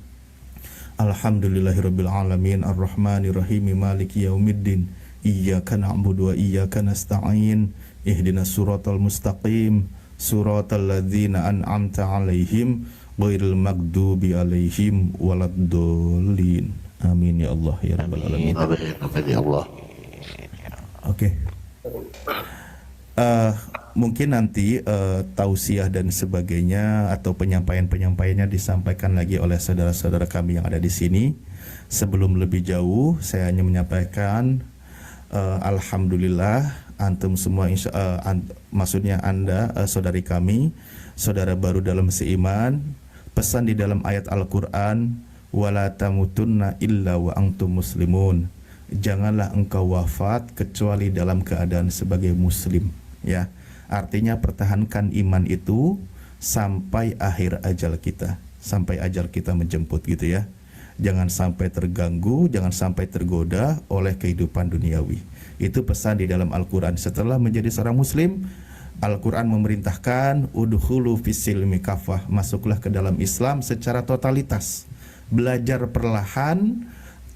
Alhamdulillahirabbil alamin arrahmanir rahim maliki yaumiddin. Iyyaka na'budu wa iyyaka nasta'in. Ihdinas siratal mustaqim, siratal ladzina an'amta 'alaihim ghairil maghdubi 'alaihim waladdallin. Amin ya Allah ya rabbal alamin. Amin ya Allah. Oke. Mungkin nanti tausiah dan sebagainya atau penyampaiannya disampaikan lagi oleh saudara-saudara kami yang ada di sini. Sebelum lebih jauh, saya hanya menyampaikan alhamdulillah antum semua maksudnya Anda saudari kami, saudara baru dalam seiman, pesan di dalam ayat Al-Qur'an, wala tamutunna illa wa antum muslimun. Janganlah engkau wafat kecuali dalam keadaan sebagai muslim, ya. Artinya pertahankan iman itu sampai akhir ajal kita, sampai ajal kita menjemput gitu ya. Jangan sampai terganggu, jangan sampai tergoda oleh kehidupan duniawi. Itu pesan di dalam Al-Quran. Setelah menjadi seorang muslim, Al-Quran memerintahkan udkhulu fis-silmi kafah, masuklah ke dalam Islam secara totalitas. Belajar perlahan,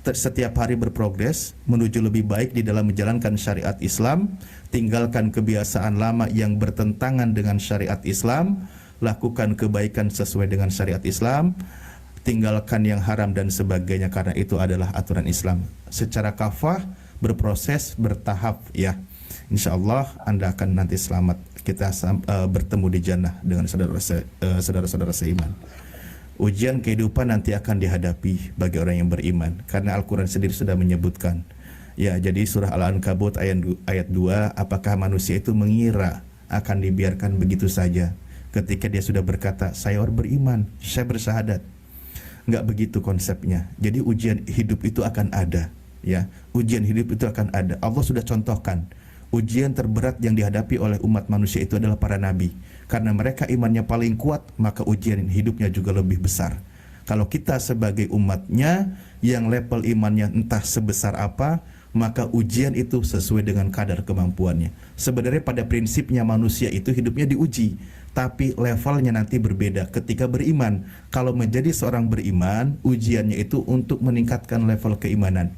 setiap hari berprogres menuju lebih baik di dalam menjalankan syariat Islam. Tinggalkan kebiasaan lama yang bertentangan dengan syariat Islam, lakukan kebaikan sesuai dengan syariat Islam, tinggalkan yang haram dan sebagainya, karena itu adalah aturan Islam. Secara kafah, berproses, bertahap ya. Insya Allah Anda akan nanti selamat. Kita bertemu di jannah dengan saudara-saudara seiman. Ujian kehidupan nanti akan dihadapi bagi orang yang beriman, karena Al-Quran sendiri sudah menyebutkan. Ya, jadi surah Al-Ankabut ayat 2, apakah manusia itu mengira akan dibiarkan begitu saja ketika dia sudah berkata, saya beriman, saya bersyahadat. Enggak begitu konsepnya. Jadi ujian hidup itu akan ada, ya. Ujian hidup itu akan ada. Allah sudah contohkan. Ujian terberat yang dihadapi oleh umat manusia itu adalah para nabi. Karena mereka imannya paling kuat, maka ujian hidupnya juga lebih besar. Kalau kita sebagai umatnya yang level imannya entah sebesar apa, maka ujian itu sesuai dengan kadar kemampuannya. Sebenarnya pada prinsipnya manusia itu hidupnya diuji, tapi levelnya nanti berbeda ketika beriman. Kalau menjadi seorang beriman, ujiannya itu untuk meningkatkan level keimanan.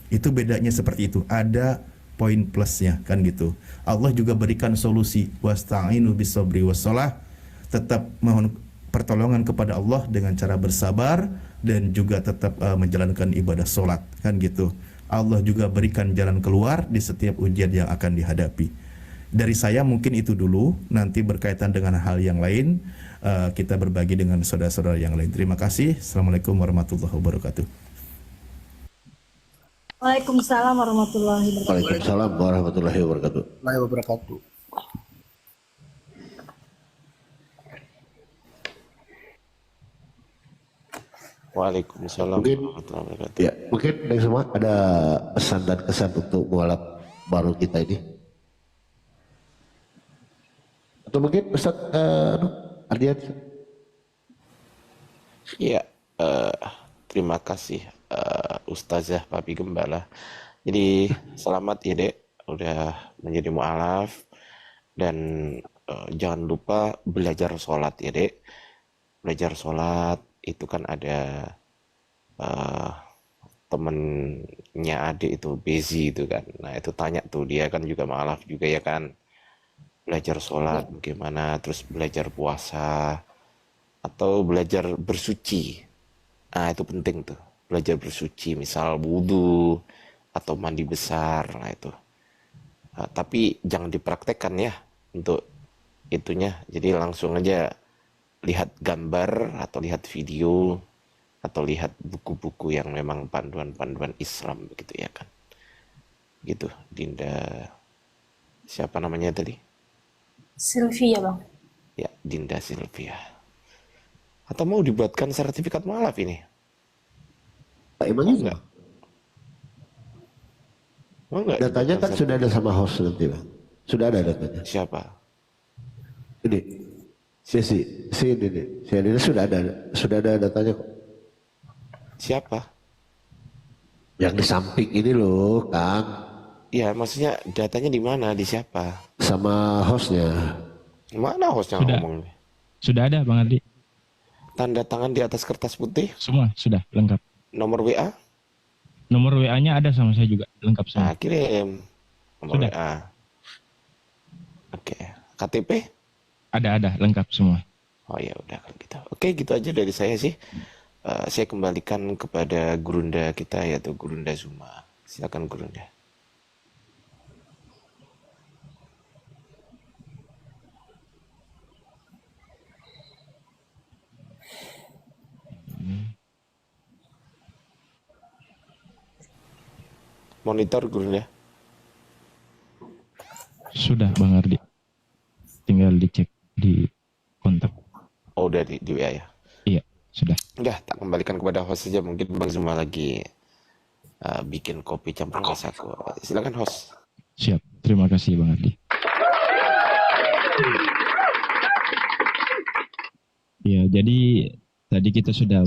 Itu bedanya seperti itu. Ada poin plusnya kan gitu. Allah juga berikan solusi, wasta'inu bisabri wassalah. Tetap mohon pertolongan kepada Allah dengan cara bersabar dan juga tetap menjalankan ibadah solat kan gitu. Allah juga berikan jalan keluar di setiap ujian yang akan dihadapi. Dari saya mungkin itu dulu, nanti berkaitan dengan hal yang lain kita berbagi dengan saudara-saudara yang lain. Terima kasih. Assalamualaikum warahmatullahi wabarakatuh. Waalaikumsalam warahmatullahi wabarakatuh. Waalaikumsalam warahmatullahi wabarakatuh. Warahmatullahi wabarakatuh. Waalaikumsalam Mungkin warahmatullahi wabarakatuh. ya, mungkin dari semua ada pesan dan kesan untuk mualaf baru kita ini. Atau mungkin Ustaz Ardian. Iya, terima kasih Ustazah Papi Gembala. Jadi selamat ya Dek, udah menjadi mualaf dan jangan lupa belajar sholat ya Dek. Belajar sholat itu kan ada temennya adik itu Bezi itu kan. Nah itu tanya tuh, dia kan juga mualaf juga ya kan. Belajar sholat bagaimana, terus belajar puasa atau belajar bersuci. Nah itu penting tuh, belajar bersuci, misal wudhu atau mandi besar, nah itu. Tapi jangan dipraktekkan ya untuk itunya, jadi langsung aja lihat gambar atau lihat video atau lihat buku-buku yang memang panduan-panduan Islam begitu ya kan. Gitu, Dinda, siapa namanya tadi? Sylvia bang. Ya, Dinda Sylvia. Atau mau dibuatkan sertifikat mualaf ini? Pak Iman juga. Mau nggak Datanya dibuatkan kan sudah ada sama host nanti, Bang. Sudah ada datanya. Siapa? Ini. Si ini sudah ada datanya kok. Siapa? Yang di samping ini loh, Kang. Ya, maksudnya datanya di mana? Di siapa? Sama hostnya. Mana hostnya Sudah. ngomong? Sudah ada Bang Ardi. Tanda tangan di atas kertas putih? Semua sudah lengkap. Nomor WA? Nomor WA-nya ada sama saya juga, lengkap semua. Nah, kirim. Nomor Sudah. WA. Oke. KTP? Ada lengkap semua. Oh ya udah kalau gitu. Oke, gitu aja dari saya sih. Saya kembalikan kepada gurunda kita, yaitu Gurunda Zuma. Silakan Gurunda. Monitor Gurunda. Sudah Bang Ardi. Tinggal dicek di kontak. Oh, udah di WA ya? Iya, sudah. Udah, tak kembalikan kepada host saja. Mungkin Bang Zuma lagi bikin kopi campur masaku. Silakan host. Siap. Terima kasih Bang Ardi. Ya, jadi tadi kita sudah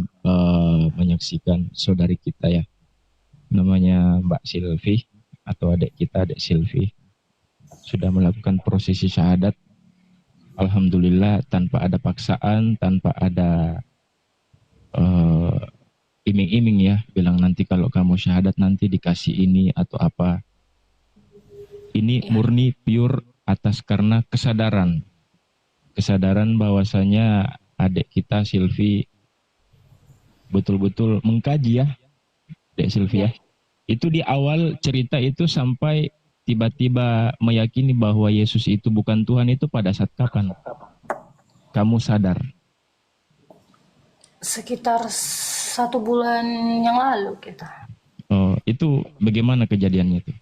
menyaksikan saudari kita ya. Namanya Mbak Silvi atau adik kita, adik Silvi. Sudah melakukan prosesi syahadat. Alhamdulillah tanpa ada paksaan, tanpa ada iming-iming ya, bilang nanti kalau kamu syahadat nanti dikasih ini atau apa. Ini murni pure atas karena kesadaran bahwasanya adik kita Silvi betul-betul mengkaji ya, adik Silvi ya. Itu di awal cerita itu sampai tiba-tiba meyakini bahwa Yesus itu bukan Tuhan itu pada saat kapan? Kamu sadar? Sekitar 1 bulan yang lalu kita. Oh, itu bagaimana kejadiannya itu?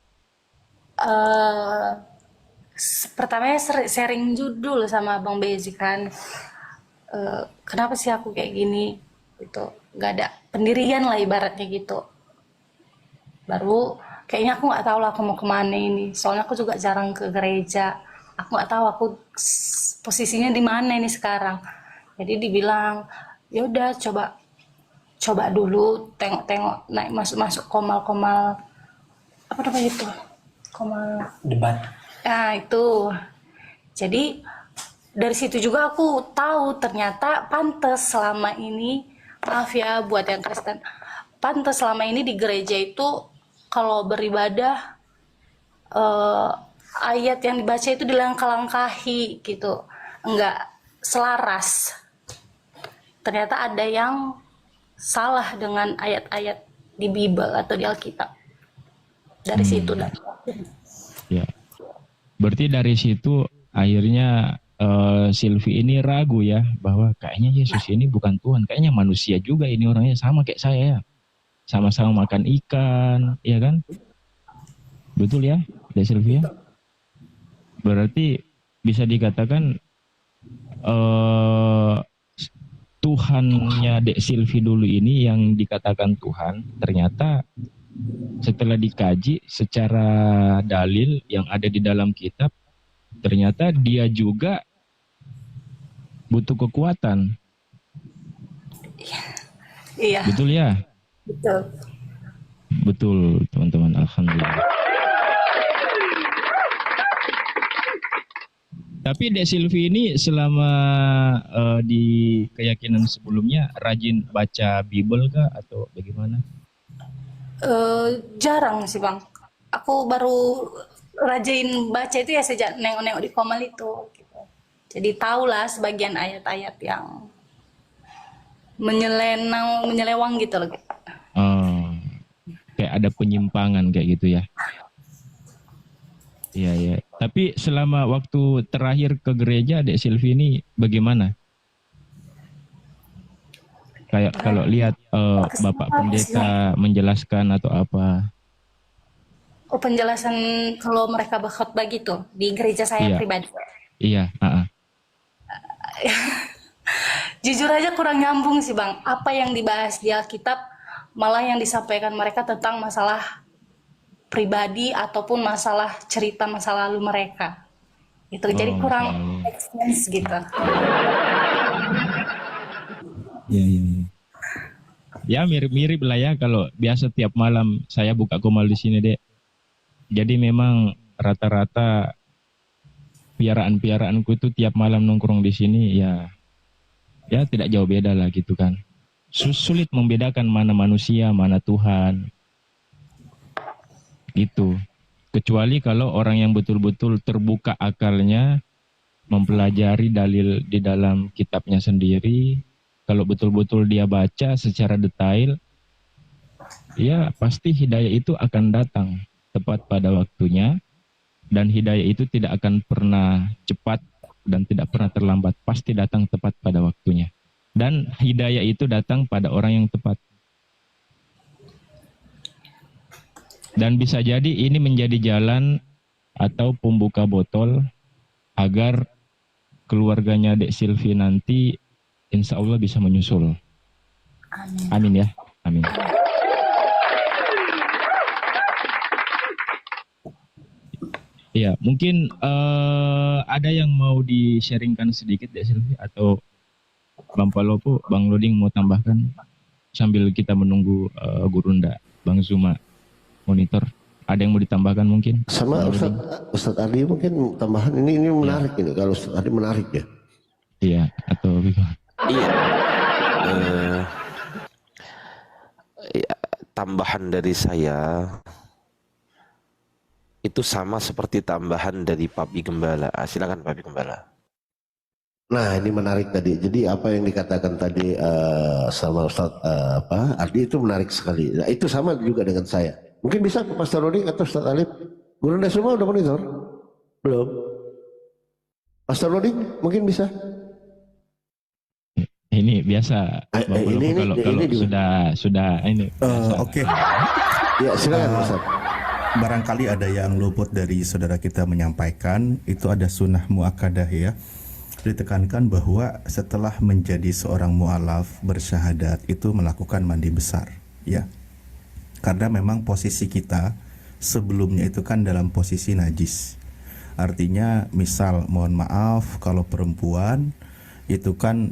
Pertamanya sharing judul sama Bang Bezi kan. Kenapa sih aku kayak gini? Gitu. Gak ada pendirian lah ibaratnya gitu. Baru kayaknya aku nggak tahu lah aku mau kemana ini. Soalnya aku juga jarang ke gereja. Aku nggak tahu aku posisinya di mana ini sekarang. Jadi dibilang, ya udah coba coba dulu tengok-tengok naik masuk komal-komal apa namanya itu, komal Debat. nah itu. Jadi dari situ juga aku tahu ternyata pantas selama ini, maaf ya buat yang Kristen, pantas selama ini di gereja itu kalau beribadah ayat yang dibaca itu dilangkah-langkahi gitu, enggak selaras. Ternyata ada yang salah dengan ayat-ayat di Bible atau di Alkitab. Dari situ dah. Ya. Berarti dari situ akhirnya Silvi ini ragu ya bahwa kayaknya Yesus ini bukan Tuhan, kayaknya manusia juga ini, orangnya sama kayak saya ya. Sama-sama makan ikan, ya kan? Betul ya, Dek Silvia? Berarti bisa dikatakan Tuhannya Dek Silvi dulu ini yang dikatakan Tuhan, ternyata setelah dikaji secara dalil yang ada di dalam kitab, ternyata dia juga butuh kekuatan. Iya. Betul ya? Betul. Betul, teman-teman. Alhamdulillah. Tapi Dek Silvi ini selama di keyakinan sebelumnya rajin baca Bible kah atau bagaimana? Jarang sih Bang. Aku baru rajin baca itu ya sejak nengok-nengok di komal itu. Gitu. Jadi tahulah sebagian ayat-ayat yang menyelewang gitu loh. Kayak ada penyimpangan kayak gitu ya. Iya ya. Tapi selama waktu terakhir ke gereja Dek Silvi ini bagaimana? Kayak kalau lihat Bapak Pendeta menjelaskan atau apa? Oh, penjelasan kalau mereka berkhotbah gitu di gereja saya Iya. pribadi. Iya. Jujur aja kurang nyambung sih Bang. Apa yang dibahas di Alkitab malah yang disampaikan mereka tentang masalah pribadi ataupun masalah cerita masa lalu mereka. Itu jadi kurang make sense gitu. Iya. Ya mirip-mirip lah ya kalau biasa tiap malam saya buka komal di sini Dek. Jadi memang rata-rata piaraan-piaraanku itu tiap malam nongkrong di sini ya tidak jauh beda lah gitu kan. Sulit membedakan mana manusia, mana Tuhan. Gitu. Kecuali kalau orang yang betul-betul terbuka akalnya, mempelajari dalil di dalam kitabnya sendiri, kalau betul-betul dia baca secara detail, ya pasti hidayah itu akan datang tepat pada waktunya, dan hidayah itu tidak akan pernah cepat dan tidak pernah terlambat, pasti datang tepat pada waktunya. Dan hidayah itu datang pada orang yang tepat. Dan bisa jadi ini menjadi jalan atau pembuka botol agar keluarganya Dek Silvi nanti insya Allah bisa menyusul. Amin ya. Amin. Ya, mungkin ada yang mau di-sharingkan sedikit Dek Silvi atau Bang Palopo, Bang Loding mau tambahkan sambil kita menunggu Gurunda, Bang Zuma monitor. Ada yang mau ditambahkan mungkin? Sama Ustadz Ardi mungkin tambahan ini menarik ini, kalau Ustadz Ardi menarik ya. Iya, atau Iya. Ya, tambahan dari saya itu sama seperti tambahan dari Papi Gembala. Silakan Papi Gembala. Nah ini menarik tadi. Jadi apa yang dikatakan tadi sama Ustadz Ardi itu menarik sekali. Nah, itu sama juga dengan saya. Mungkin bisa Pastor Rodi atau Ustadz Alif. Gurunda semua udah monitor? Belum? Pastor Rodi mungkin bisa? Ini biasa. Kalau sudah ini. Oke. Ya silakan Ustaz. Barangkali ada yang luput dari saudara kita menyampaikan, itu ada sunnah muakkadah ya. Ditekankan bahwa setelah menjadi seorang mu'alaf bersyahadat itu melakukan mandi besar ya. Karena memang posisi kita sebelumnya itu kan dalam posisi najis. Artinya misal mohon maaf kalau perempuan itu kan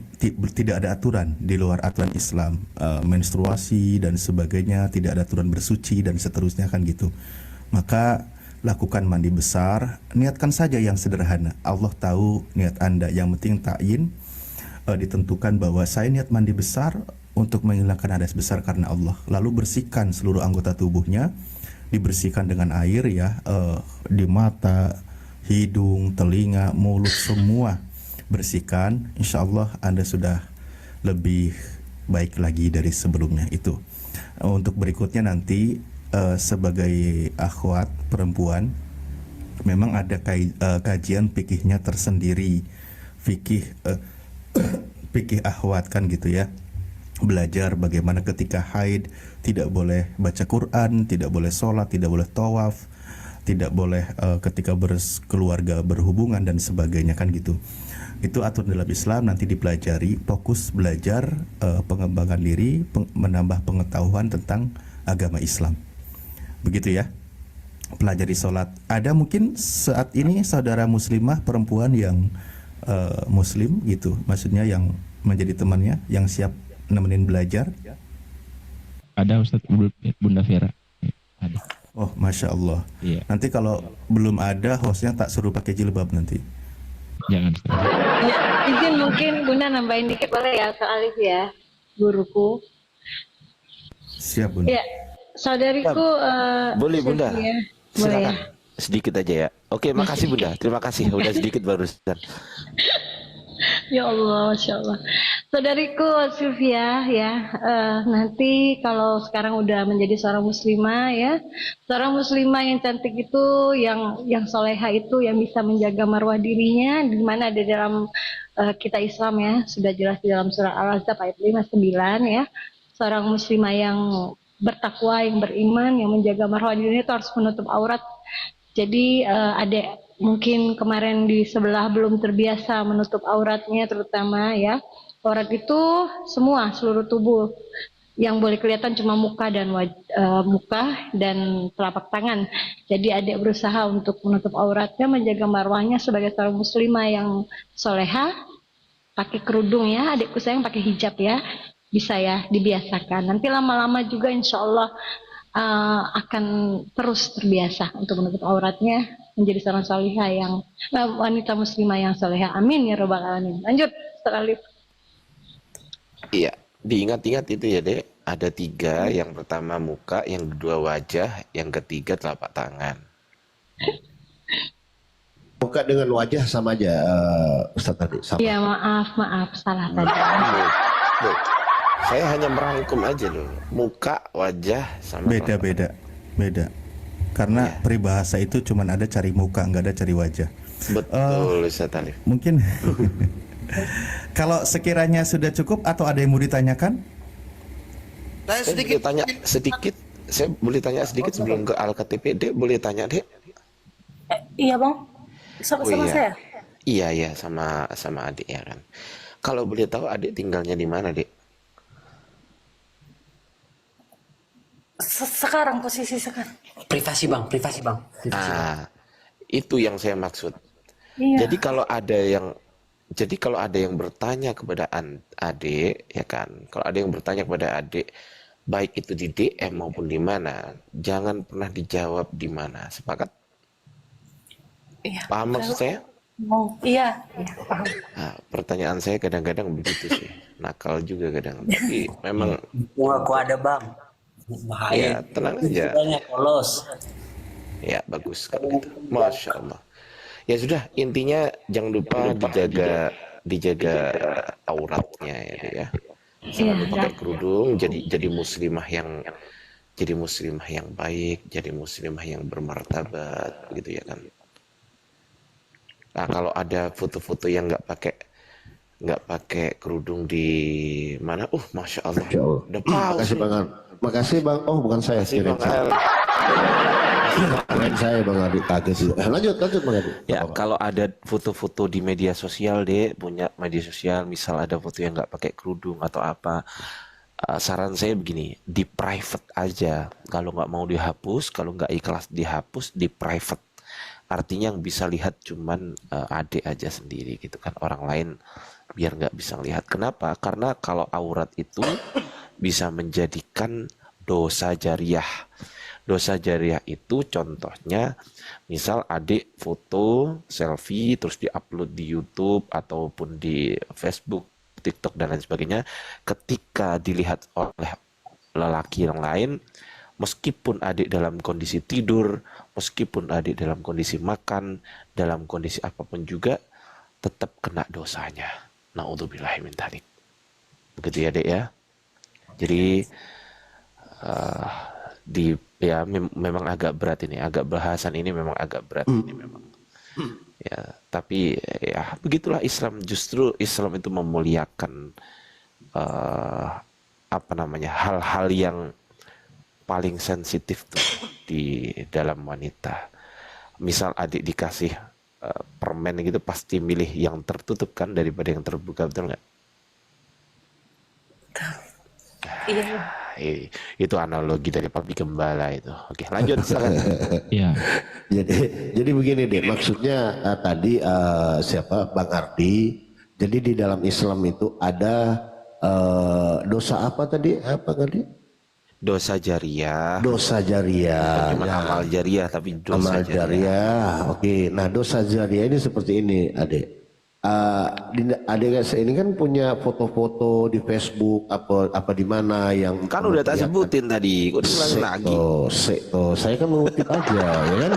tidak ada aturan di luar aturan Islam. Menstruasi dan sebagainya, tidak ada aturan bersuci dan seterusnya kan gitu. Maka lakukan mandi besar, niatkan saja yang sederhana. Allah tahu niat Anda, yang penting ta'yin, ditentukan bahwa saya niat mandi besar untuk menghilangkan hadas besar karena Allah. Lalu bersihkan seluruh anggota tubuhnya, dibersihkan dengan air ya, di mata, hidung, telinga, mulut, semua bersihkan. Insya Allah Anda sudah lebih baik lagi dari sebelumnya itu. Untuk berikutnya nanti sebagai akhwat perempuan memang ada kajian fikihnya tersendiri, fikih fikih akhwat kan gitu ya. Belajar bagaimana ketika haid tidak boleh baca Quran, tidak boleh sholat, tidak boleh tawaf, tidak boleh ketika berkeluarga berhubungan dan sebagainya kan gitu. Itu aturan dalam Islam, nanti dipelajari, fokus belajar pengembangan diri, menambah pengetahuan tentang agama Islam. Begitu ya. Pelajari sholat. Ada mungkin saat ini saudara muslimah perempuan yang muslim gitu, maksudnya yang menjadi temannya, yang siap nemenin belajar. Ada Ustadz, Bunda Vera. Ada. Oh, Masya Allah. Iya. Nanti kalau belum ada hostnya tak suruh pakai jilbab nanti. Jangan. Ya, izin mungkin Bunda nambahin dikit boleh ya soal Alif ya, guruku. Siap Bunda. Ya, saudariku. Boleh Bunda. Sylvia. Boleh ya. Silakan. Sedikit aja ya. Oke, makasih Bunda. Terima kasih. Udah sedikit barusan. Ya Allah, Masya Allah. Saudariku Sylvia ya, nanti kalau sekarang udah menjadi seorang muslimah ya, seorang muslimah yang cantik itu, yang soleha itu, yang bisa menjaga marwah dirinya, di mana ada dalam kita Islam ya, sudah jelas di dalam surah Al-Ahzab ayat 59 ya, seorang muslimah yang bertakwa, yang beriman, yang menjaga marwah dirinya itu harus menutup aurat. Jadi adik mungkin kemarin di sebelah belum terbiasa menutup auratnya, terutama ya. Aurat itu semua, seluruh tubuh. Yang boleh kelihatan cuma muka dan telapak tangan. Jadi adik berusaha untuk menutup auratnya, menjaga marwahnya sebagai seorang muslimah yang soleha, pakai kerudung ya, adikku sayang pakai hijab ya, bisa ya, dibiasakan. Nanti lama-lama juga insya Allah akan terus terbiasa untuk menutup auratnya, menjadi seorang solihah yang wanita muslimah yang solihah. Amin ya robbal alamin. Lanjut, Ustaz Alif. Iya, diingat-ingat itu ya Dek. Ada 3, yang pertama muka, yang kedua wajah, yang ketiga telapak tangan. Muka dengan wajah sama aja, Ustaz tadi. Sama. Ya maaf, salah tadi. Loh, saya hanya merangkum aja loh. Muka, wajah, sama Beda. Karena peribahasa itu cuman ada cari muka, nggak ada cari wajah. Betul, Ustaz Alif. Mungkin kalau sekiranya sudah cukup atau ada yang mau ditanyakan? Saya boleh tanya sedikit. Saya boleh tanya sedikit sebelum ke Al-KTP. Dek, boleh tanya Dek? Iya bang, sama iya. saya. Iya, sama adik ya kan. Kalau boleh tahu adik tinggalnya di mana Dek? Sekarang posisi sekarang. Privasi bang. Nah, itu yang saya maksud. Iya. Jadi kalau ada yang bertanya kepada adik, ya kan? Kalau ada yang bertanya kepada adik, baik itu di DM maupun di mana, jangan pernah dijawab di mana. Sepakat? Iya. Paham maksud saya? Oh, iya, paham. Nah, pertanyaan saya kadang-kadang begitu sih. Nakal juga kadang. Tapi memang Aku ada bang. Bahaya. ya tenang aja. Banyak polos. Ya bagus kalau gitu. Masya Allah. Ya sudah, intinya jangan lupa dijaga auratnya ya Dek, ya. Selalu pakai kerudung, jadi muslimah yang baik, jadi muslimah yang bermartabat, gitu ya kan. Nah kalau ada foto-foto yang nggak pakai kerudung di mana, Masya Allah, udah Makasih Bang. Makasih Bang. Oh bukan saya. Makasih, Bang. Keren saya Bang Adi, kaget sih. Lanjut Bang Adi. Ya kalau ada foto-foto di media sosial Dek, punya media sosial, misal ada foto yang nggak pakai kerudung atau apa, saran saya begini, di private aja. Kalau nggak mau dihapus, kalau nggak ikhlas dihapus, di private. Artinya yang bisa lihat cuman adik aja sendiri gitu kan, orang lain biar nggak bisa lihat. Kenapa? Karena kalau aurat itu bisa menjadikan dosa jariah. Dosa jariah itu contohnya, misal adik foto selfie terus diupload di YouTube ataupun di Facebook, TikTok dan lain sebagainya. Ketika dilihat oleh lelaki yang lain, meskipun adik dalam kondisi tidur, meskipun adik dalam kondisi makan, dalam kondisi apapun juga, tetap kena dosanya. Na'udzubillahi min dzalik. Begitu ya, Dek ya. Jadi memang agak berat ini, agak bahasan ini memang agak berat ini memang. Ya, tapi ya begitulah Islam. Justru Islam itu memuliakan hal-hal yang paling sensitif tuh di dalam wanita. Misal adik dikasih permen gitu, pasti milih yang tertutup kan daripada yang terbuka, betul nggak? Iya. Itu analogi dari Papi Gembala itu. Oke, lanjut silakan. Iya. Jadi begini deh, maksudnya tadi siapa Bang Ardi. Jadi di dalam Islam itu ada dosa apa tadi? Apa tadi? Dosa jariah. Dosa jariah. Bukan cuma amal jariah, tapi dosa Amal jariah. jariah. Oke, nah dosa jariah ini seperti ini, Adek. Adik ini kan punya foto-foto di Facebook apa di mana yang Kan udah tak sebutin tadi, kok diulang lagi. Saya kan mengutip aja, ya kan.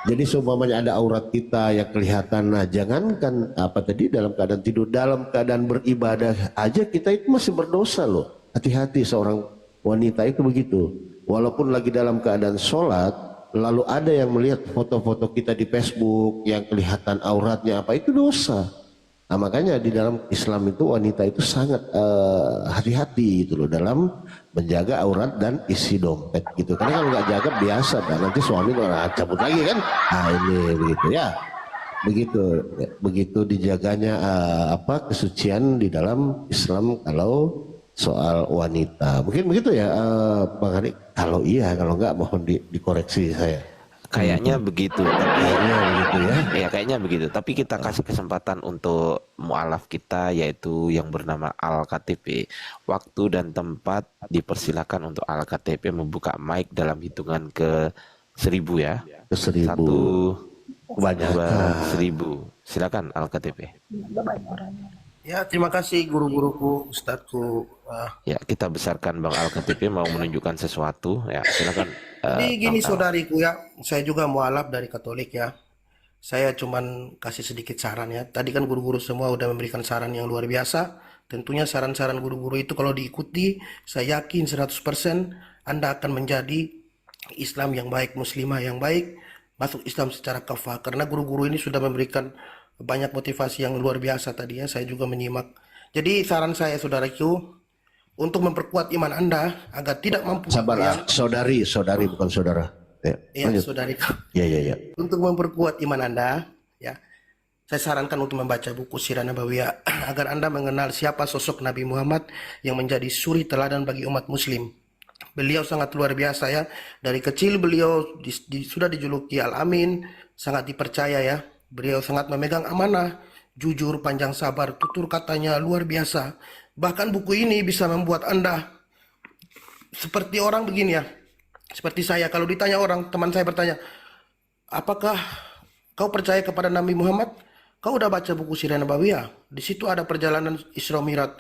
Jadi seumpamanya ada aurat kita yang kelihatan, nah jangankan apa tadi dalam keadaan tidur, dalam keadaan beribadah aja kita itu masih berdosa loh. Hati-hati seorang wanita itu begitu. Walaupun lagi dalam keadaan sholat, lalu ada yang melihat foto-foto kita di Facebook yang kelihatan auratnya apa, itu dosa. Nah makanya di dalam Islam itu wanita itu sangat hati-hati gitu loh dalam menjaga aurat dan isi dompet gitu. Karena kalau nggak jaga biasa kan nanti suami malah cabut lagi kan. Nah ini begitu ya. Begitu dijaganya kesucian di dalam Islam kalau soal wanita. Mungkin begitu ya Bang Ari. Kalau iya, kalau enggak mohon dikoreksi saya. Kayaknya begitu. Kayaknya begitu ya. Ya kayaknya begitu. Tapi kita kasih kesempatan untuk mualaf kita, yaitu yang bernama Al-KTP. Waktu dan tempat dipersilakan untuk Al-KTP membuka mic dalam hitungan ke 1000 ya. Ke 1000. 1, 2, 1000. Silakan Al-KTP. Ya, terima kasih guru-guruku, ustadku. Ya, kita besarkan Bang Al-KTP mau menunjukkan sesuatu. Ya, silakan. Jadi gini Bang Al. saudariku ya, saya juga mualaf dari Katolik ya. Saya cuman kasih sedikit saran ya. Tadi kan guru-guru semua udah memberikan saran yang luar biasa. Tentunya saran-saran guru-guru itu kalau diikuti, saya yakin 100% Anda akan menjadi Islam yang baik, muslimah yang baik, masuk Islam secara kafah. Karena guru-guru ini sudah memberikan banyak motivasi yang luar biasa tadi ya, saya juga menyimak. Jadi saran saya saudaraku, untuk memperkuat iman Anda agar tidak mampu. Sabar, saudari bukan saudara. Ya, saudariku. Ya. Untuk memperkuat iman Anda, ya, saya sarankan untuk membaca buku Sirah Nabawiyah agar Anda mengenal siapa sosok Nabi Muhammad yang menjadi suri teladan bagi umat muslim. Beliau sangat luar biasa ya. Dari kecil beliau sudah dijuluki Al-Amin, sangat dipercaya ya. Beliau sangat memegang amanah, jujur, panjang sabar, tutur katanya luar biasa. Bahkan buku ini bisa membuat Anda seperti orang begini ya. Seperti saya, kalau ditanya orang, teman saya bertanya, apakah kau percaya kepada Nabi Muhammad? Kau udah baca buku Sirah Nabawiyah? Di situ ada perjalanan Isra Mi'raj.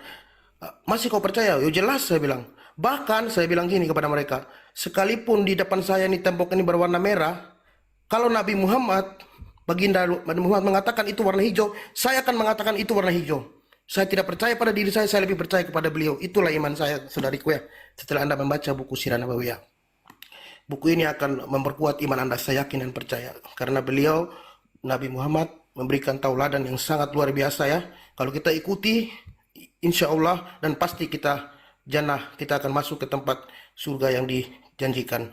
Masih kau percaya? Ya jelas, saya bilang. Bahkan saya bilang gini kepada mereka, sekalipun di depan saya ini tembok ini berwarna merah, kalau Nabi Muhammad, Baginda Nabi Muhammad mengatakan itu warna hijau, saya akan mengatakan itu warna hijau. Saya tidak percaya pada diri saya lebih percaya kepada beliau. Itulah iman saya, saudariku ya. Setelah Anda membaca buku Sirah Nabawiyah, buku ini akan memperkuat iman Anda, saya yakin dan percaya. Karena beliau, Nabi Muhammad, memberikan tauladan yang sangat luar biasa ya. Kalau kita ikuti, insya Allah dan pasti kita jannah, kita akan masuk ke tempat surga yang dijanjikan.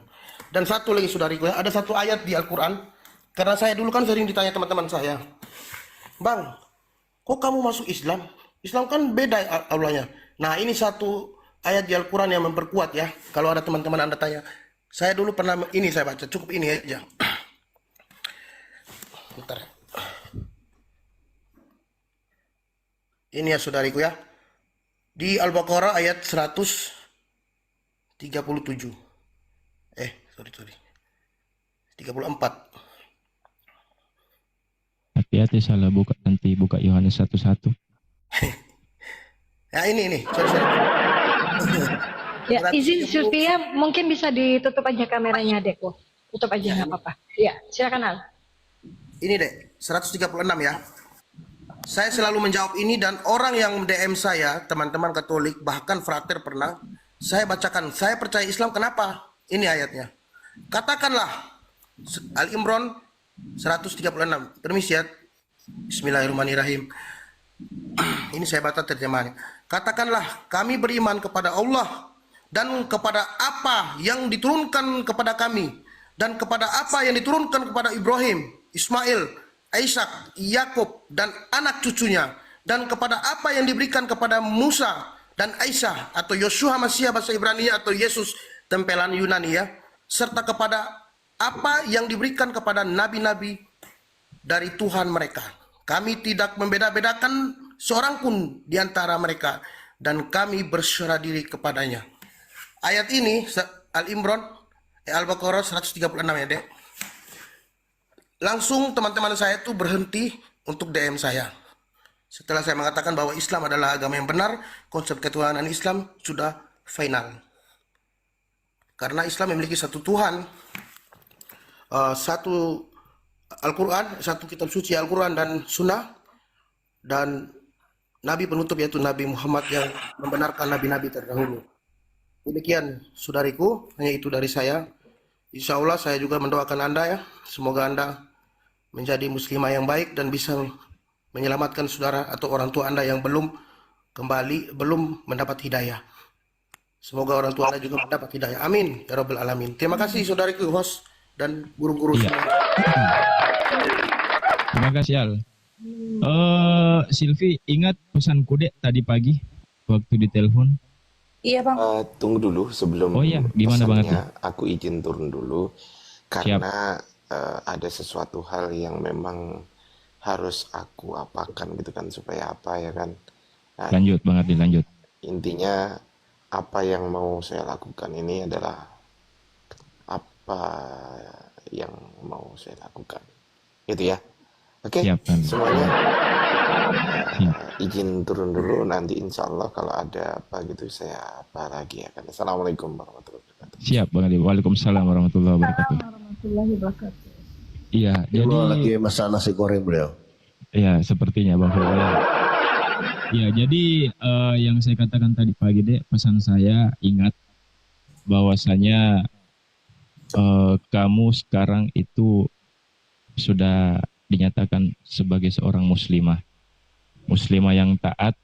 Dan satu lagi saudariku ya, ada satu ayat di Al-Quran. Karena saya dulu kan sering ditanya teman-teman saya, Bang, kok kamu masuk Islam? Islam kan beda Allahnya. Nah ini satu ayat di Al-Quran yang memperkuat ya. Kalau ada teman-teman Anda tanya, saya dulu pernah, ini saya baca, cukup ini aja. Bentar. Ini ya saudariku ya. Di Al-Baqarah ayat 137. Sorry. 34. Hati-hati salah buka, nanti buka Yohanes 1:1. Ya ini. Sorry. Ya, izin Sylvia, mungkin bisa ditutup aja kameranya Deko. Tutup aja nggak apa-apa. Ya, silakan Al. Ini deh, 136 ya. Saya selalu menjawab ini dan orang yang DM saya, teman-teman Katolik, bahkan frater pernah, saya bacakan, saya percaya Islam kenapa? Ini ayatnya. Katakanlah, Al-Imran 136, permisi ya. Bismillahirrahmanirrahim. Ini saya baca terjemahannya. Katakanlah, kami beriman kepada Allah dan kepada apa yang diturunkan kepada kami dan kepada apa yang diturunkan kepada Ibrahim, Ismail, Ishak, Yakub dan anak cucunya, dan kepada apa yang diberikan kepada Musa dan Aisyah atau Yosua Masih bahasa Ibrani atau Yesus tempelan Yunani ya, serta kepada apa yang diberikan kepada nabi-nabi dari Tuhan mereka. Kami tidak membeda-bedakan seorang pun di antara mereka dan kami berserah diri kepadanya. Ayat ini Al-Imran Al-Baqarah 136 ya, Dek. Langsung teman-teman saya tuh berhenti untuk DM saya. Setelah saya mengatakan bahwa Islam adalah agama yang benar, konsep ketuhanan Islam sudah final. Karena Islam memiliki satu Tuhan, satu Al-Quran, satu kitab suci Al-Quran dan Sunnah, dan Nabi penutup yaitu Nabi Muhammad yang membenarkan nabi-nabi terdahulu. Demikian saudariku, hanya itu dari saya. Insya Allah saya juga mendoakan Anda ya, semoga Anda menjadi muslimah yang baik dan bisa menyelamatkan saudara atau orang tua Anda yang belum mendapat hidayah. Semoga orang tua Anda juga mendapat hidayah. Amin ya rabbal alamin. Terima kasih saudariku host dan guru-guru semua. Terima kasih Al. Silvi, ingat pesanku Dek tadi pagi waktu ditelepon? Iya Bang. Tunggu dulu sebelum Oh iya, gimana Bang Ati? aku izin turun dulu karena ada sesuatu hal yang memang harus aku apakan gitu kan, supaya apa ya kan. Nah, Lanjut Bang Ati, lanjut. intinya apa yang mau saya lakukan ini adalah apa yang mau saya lakukan gitu ya. Oke, Siap, Bang. semuanya izin turun dulu, nanti insya Allah kalau ada apa gitu saya apa lagi ya kan. Assalamualaikum warahmatullahi wabarakatuh. Siap Bang Ati. Waalaikumsalam warahmatullahi wabarakatuh. Warahmatullahi wabarakatuh. Iya, Jadi jadi lagi masak nasi goreng beliau. ya sepertinya Bang Firman. Ya, jadi yang saya katakan tadi pagi Dek, pesan saya ingat bahwasanya kamu sekarang itu sudah dinyatakan sebagai seorang muslimah yang taat.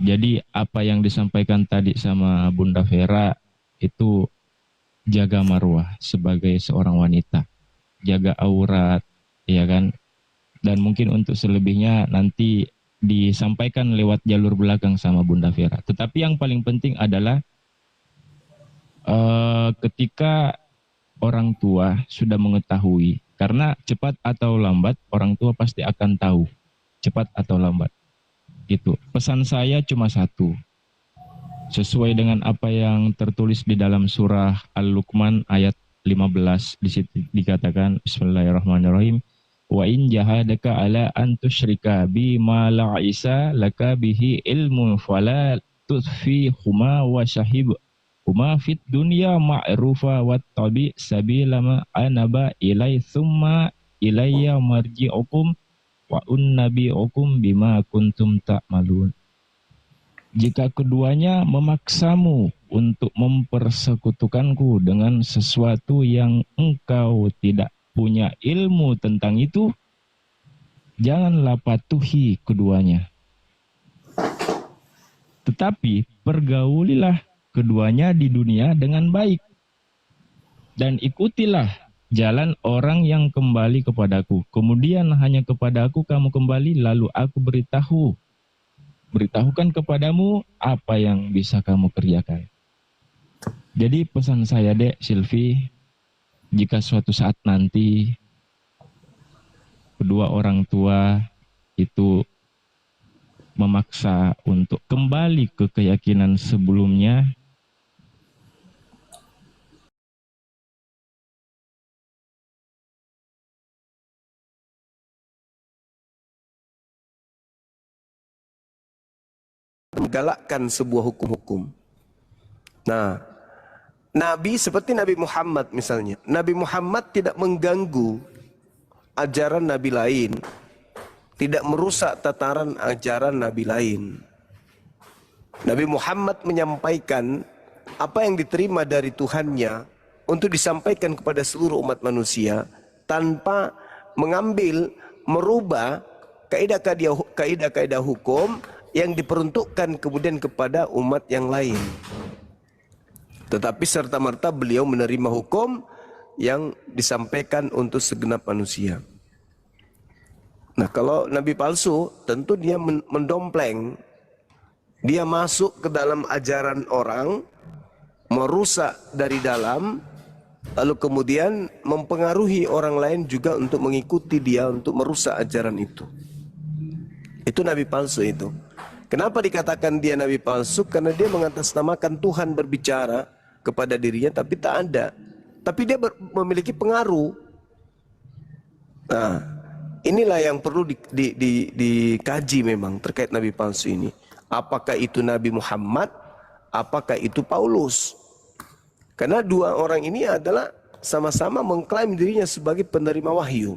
Jadi apa yang disampaikan tadi sama Bunda Vera itu jaga marwah sebagai seorang wanita, jaga aurat, ya kan. Dan mungkin untuk selebihnya nanti disampaikan lewat jalur belakang sama Bunda Vera. Tetapi yang paling penting adalah ketika orang tua sudah mengetahui, karena cepat atau lambat orang tua pasti akan tahu, cepat atau lambat. Gitu. Pesan saya cuma satu, sesuai dengan apa yang tertulis di dalam surah Al-Luqman ayat 15, di situ dikatakan Bismillahirrahmanirrahim, wa in jahadaka ala an tusyrika bima la'isa laka bihi ilmun fala tudfihuma wa syahib huma fit dunya ma'rufa wattabi sabilama anaba ilai thumma ilayya marji'ukum wa unnabi'ukum bima kuntum ta'malun. Jika keduanya memaksamu untuk mempersekutukanku dengan sesuatu yang engkau tidak punya ilmu tentang itu, janganlah patuhi keduanya. Tetapi pergaulilah keduanya di dunia dengan baik. Dan ikutilah jalan orang yang kembali kepadaku. Kemudian hanya kepadaku kamu kembali, lalu aku beritahukan kepadamu apa yang bisa kamu kerjakan. Jadi pesan saya Dek, Silvi, jika suatu saat nanti kedua orang tua itu memaksa untuk kembali ke keyakinan sebelumnya, menggalakkan sebuah hukum-hukum. Nah, Nabi seperti Nabi Muhammad misalnya, Nabi Muhammad tidak mengganggu ajaran Nabi lain, tidak merusak tataran ajaran Nabi lain. Nabi Muhammad menyampaikan apa yang diterima dari Tuhannya untuk disampaikan kepada seluruh umat manusia tanpa mengambil, merubah kaidah-kaidah hukum yang diperuntukkan kemudian kepada umat yang lain. Tetapi serta-merta beliau menerima hukum yang disampaikan untuk segenap manusia. Nah, kalau Nabi palsu, tentu dia mendompleng. Dia masuk ke dalam ajaran orang, merusak dari dalam, lalu kemudian mempengaruhi orang lain juga untuk mengikuti dia, untuk merusak ajaran itu. Itu Nabi palsu itu. Kenapa dikatakan dia Nabi palsu? Karena dia mengatasnamakan Tuhan berbicara kepada dirinya, tapi tak ada. Tapi dia memiliki pengaruh. Nah, inilah yang perlu dikaji memang terkait Nabi palsu ini. Apakah itu Nabi Muhammad? Apakah itu Paulus? Karena dua orang ini adalah sama-sama mengklaim dirinya sebagai penerima wahyu.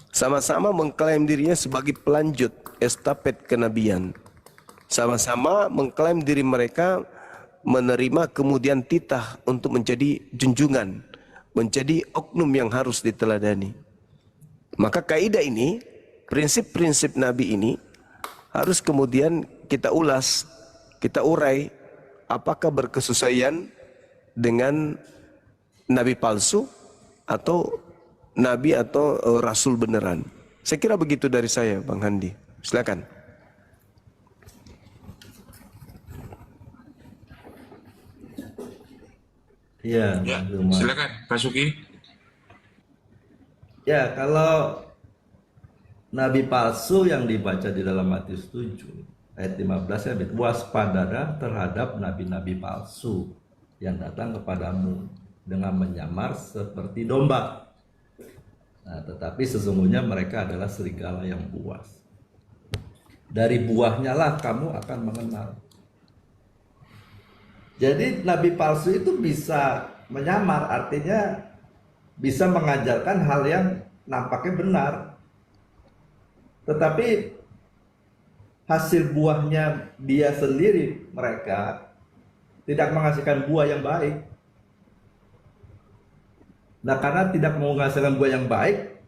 Sama-sama mengklaim dirinya sebagai pelanjut estafet kenabian. Sama-sama mengklaim diri mereka menerima kemudian titah untuk menjadi junjungan, menjadi oknum yang harus diteladani. Maka kaidah ini, prinsip-prinsip Nabi ini harus kemudian kita ulas, kita urai, apakah berkesesuaian dengan Nabi palsu atau Nabi atau Rasul beneran. Saya kira begitu dari saya, Bang Handi. Silakan. Ya, silakan Pak Suki. Ya, kalau Nabi palsu yang dibaca di dalam Matius 7 ayat 15 ya, waspadalah terhadap nabi-nabi palsu yang datang kepadamu dengan menyamar seperti domba. Nah, tetapi sesungguhnya mereka adalah serigala yang buas. Dari buahnya lah kamu akan mengenal. Jadi nabi palsu itu bisa menyamar, artinya bisa mengajarkan hal yang nampaknya benar. Tetapi hasil buahnya dia sendiri, mereka tidak menghasilkan buah yang baik. Nah, karena tidak menghasilkan buah yang baik,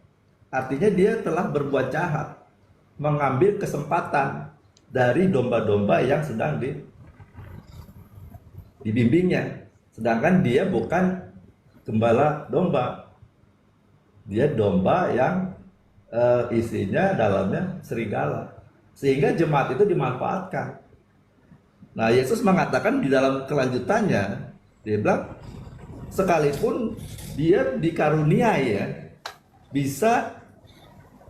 artinya dia telah berbuat jahat, mengambil kesempatan dari domba-domba yang sedang dibimbingnya. Sedangkan dia bukan gembala domba. Dia domba yang isinya dalamnya serigala. Sehingga jemaat itu dimanfaatkan. Nah, Yesus mengatakan di dalam kelanjutannya, dia bilang, sekalipun dia dikaruniai ya, bisa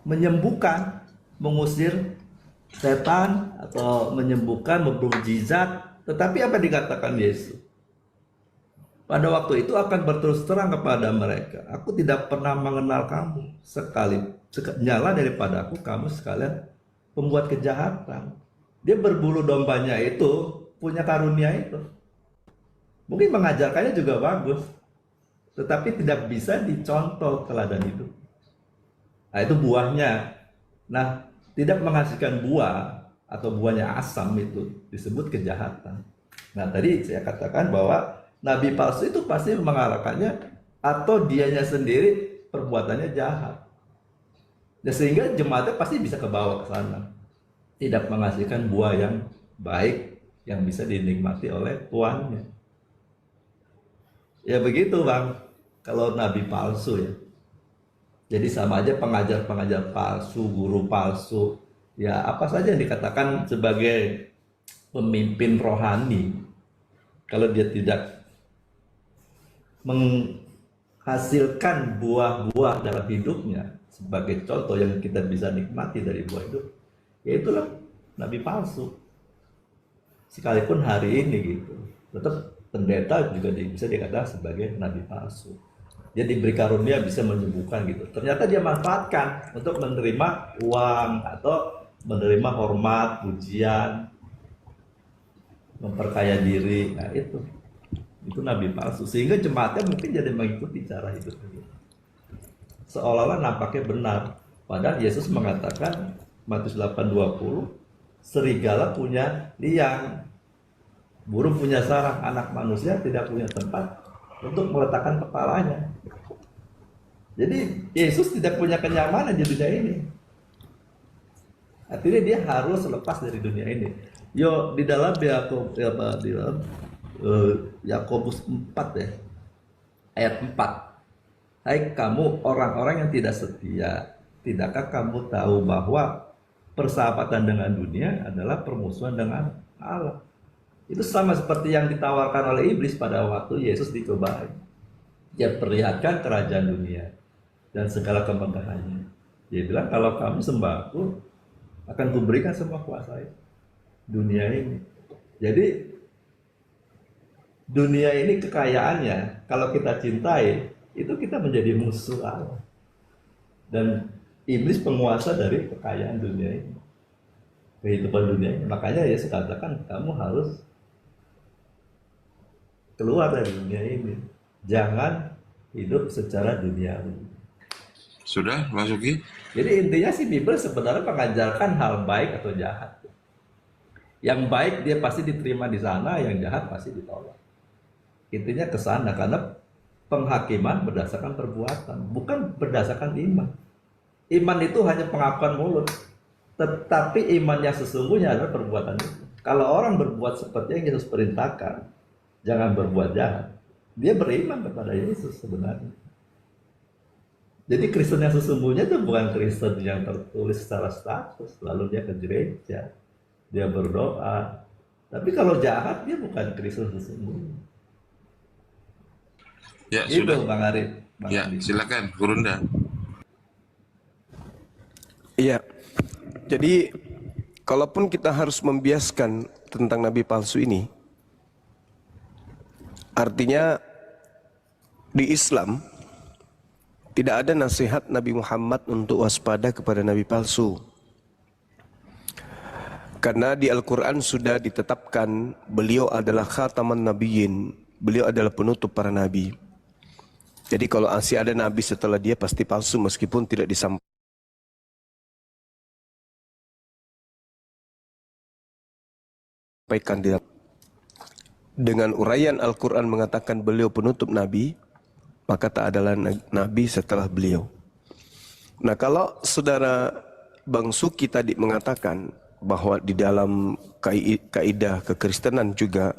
menyembuhkan, mengusir setan atau menyembuhkan, bermukjizat. Tetapi apa dikatakan Yesus? Pada waktu itu akan berterus terang kepada mereka, aku tidak pernah mengenal kamu, nyala daripada aku kamu sekalian pembuat kejahatan. Dia berbulu dombanya itu punya karunia itu. Mungkin mengajarkannya juga bagus, tetapi tidak bisa dicontoh teladan itu. Nah, itu buahnya. Nah, tidak menghasilkan buah atau buahnya asam itu disebut kejahatan. Nah, tadi saya katakan bahwa nabi palsu itu pasti mengalahkannya atau dianya sendiri perbuatannya jahat. Ya, sehingga jemaatnya pasti bisa kebawa ke sana. Tidak menghasilkan buah yang baik yang bisa dinikmati oleh tuannya. Ya begitu Bang, kalau nabi palsu ya. Jadi sama aja pengajar-pengajar palsu, guru palsu. Ya apa saja yang dikatakan sebagai pemimpin rohani. Kalau dia tidak menghasilkan buah-buah dalam hidupnya sebagai contoh yang kita bisa nikmati dari buah hidup, ya itulah nabi palsu. Sekalipun hari ini gitu, tetap pendeta juga bisa dikatakan sebagai nabi palsu. Dia diberi karunia bisa menyembuhkan gitu. Ternyata dia manfaatkan untuk menerima uang atau menerima hormat, pujian, memperkaya diri. Nah itu nabi palsu. Sehingga jemaatnya mungkin jadi mengikuti cara hidup itu. Seolah-olah nampaknya benar. Padahal Yesus mengatakan Matius 8:20, serigala punya liang, burung punya sarang, anak manusia tidak punya tempat untuk meletakkan kepalanya. Jadi Yesus tidak punya kenyamanan di dunia ini. Artinya dia harus lepas dari dunia ini. Di dalam Yakobus 4 ya, ayat 4. Hai kamu orang-orang yang tidak setia, tidakkah kamu tahu bahwa persahabatan dengan dunia adalah permusuhan dengan Allah? Itu sama seperti yang ditawarkan oleh iblis pada waktu Yesus dicobai. Dia perlihatkan kerajaan dunia dan segala kemegahannya. Dia bilang, kalau kamu sembah aku, akan kuberikan semua kuasa dunia ini. Jadi dunia ini kekayaannya, kalau kita cintai, itu kita menjadi musuh Allah. Dan iblis penguasa dari kekayaan dunia ini, kehidupan dunia ini. Makanya Yesus katakan, kamu harus keluar dari dunia ini. Jangan hidup secara duniawi. Sudah, Mas Uki? Jadi intinya sih Bible sebenarnya mengajarkan hal baik atau jahat. Yang baik dia pasti diterima di sana, yang jahat pasti ditolak. Intinya ke sana, karena penghakiman berdasarkan perbuatan, bukan berdasarkan iman. Iman itu hanya pengakuan mulut, tetapi iman yang sesungguhnya adalah perbuatan itu. Kalau orang berbuat seperti yang Yesus perintahkan, jangan berbuat jahat, dia beriman kepada Yesus sebenarnya. Jadi Kristen yang sesungguhnya itu bukan Kristen yang tertulis secara status, lalu dia ke gereja, dia berdoa. Tapi kalau jahat, dia bukan Kristen sesungguhnya. Ya, itu, sudah. Bang Arif. Ya, silakan, Gurunda. Iya. Jadi, kalaupun kita harus membiaskan tentang nabi palsu ini, artinya di Islam tidak ada nasihat Nabi Muhammad untuk waspada kepada nabi palsu. Karena di Al-Quran sudah ditetapkan beliau adalah khataman nabiyyin, beliau adalah penutup para nabi. Jadi kalau masih ada nabi setelah dia pasti palsu meskipun tidak disampaikan di dalam. Dengan uraian Al-Quran mengatakan beliau penutup nabi, maka tak adalah nabi setelah beliau. Nah, kalau saudara Bang Suki tadi mengatakan bahwa di dalam kaidah kekristenan juga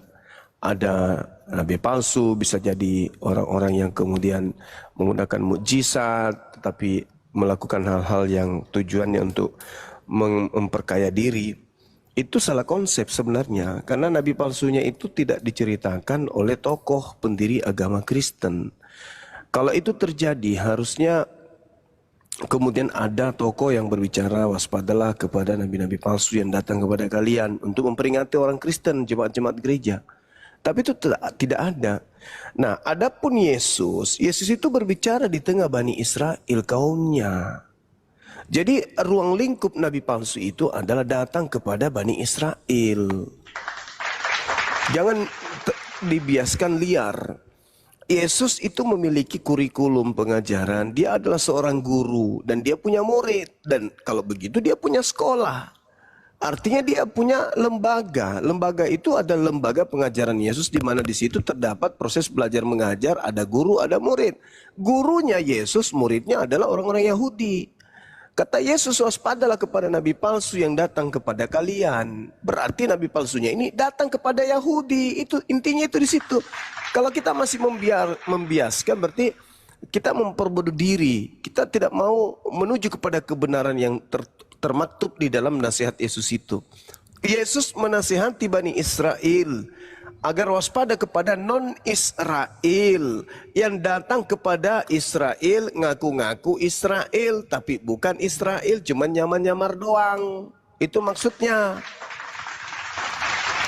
ada nabi palsu, bisa jadi orang-orang yang kemudian menggunakan mukjizat tetapi melakukan hal-hal yang tujuannya untuk memperkaya diri. Itu salah konsep sebenarnya, karena nabi palsunya itu tidak diceritakan oleh tokoh pendiri agama Kristen. Kalau itu terjadi, harusnya kemudian ada tokoh yang berbicara, waspadalah kepada nabi-nabi palsu yang datang kepada kalian untuk memperingati orang Kristen, jemaat-jemaat gereja. Tapi itu tidak ada. Nah, adapun Yesus itu berbicara di tengah Bani Israel, kaumnya. Jadi ruang lingkup nabi palsu itu adalah datang kepada Bani Israel. Jangan dibiaskan liar. Yesus itu memiliki kurikulum pengajaran. Dia adalah seorang guru dan dia punya murid. Dan kalau begitu dia punya sekolah. Artinya dia punya lembaga. Lembaga itu adalah lembaga pengajaran Yesus, di mana di situ terdapat proses belajar mengajar, ada guru, ada murid. Gurunya Yesus, muridnya adalah orang-orang Yahudi. Kata Yesus, waspadalah kepada nabi palsu yang datang kepada kalian. Berarti nabi palsunya ini datang kepada Yahudi. Itu intinya itu di situ. Kalau kita masih membiaskan, berarti kita memperbodoh diri. Kita tidak mau menuju kepada kebenaran yang termaktub di dalam nasihat Yesus itu. Yesus menasihati Bani Israel agar waspada kepada non-Israel yang datang kepada Israel, ngaku-ngaku Israel tapi bukan Israel, cuma nyamar-nyamar doang. Itu maksudnya.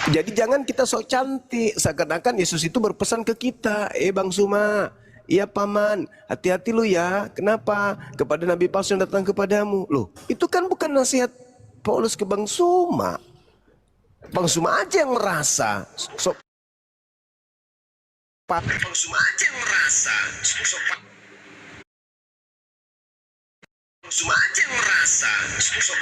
Jadi jangan kita sok cantik, seakan-akan Yesus itu berpesan ke kita, Bang Suma, iya paman, hati-hati lu ya. Kenapa? Kepada nabi palsu yang datang kepadamu. Loh, itu kan bukan nasihat Paulus ke Bang Suma. Bang Suma aja yang merasa sok Bang Suma aja yang merasa sok Bang Suma aja yang merasa sok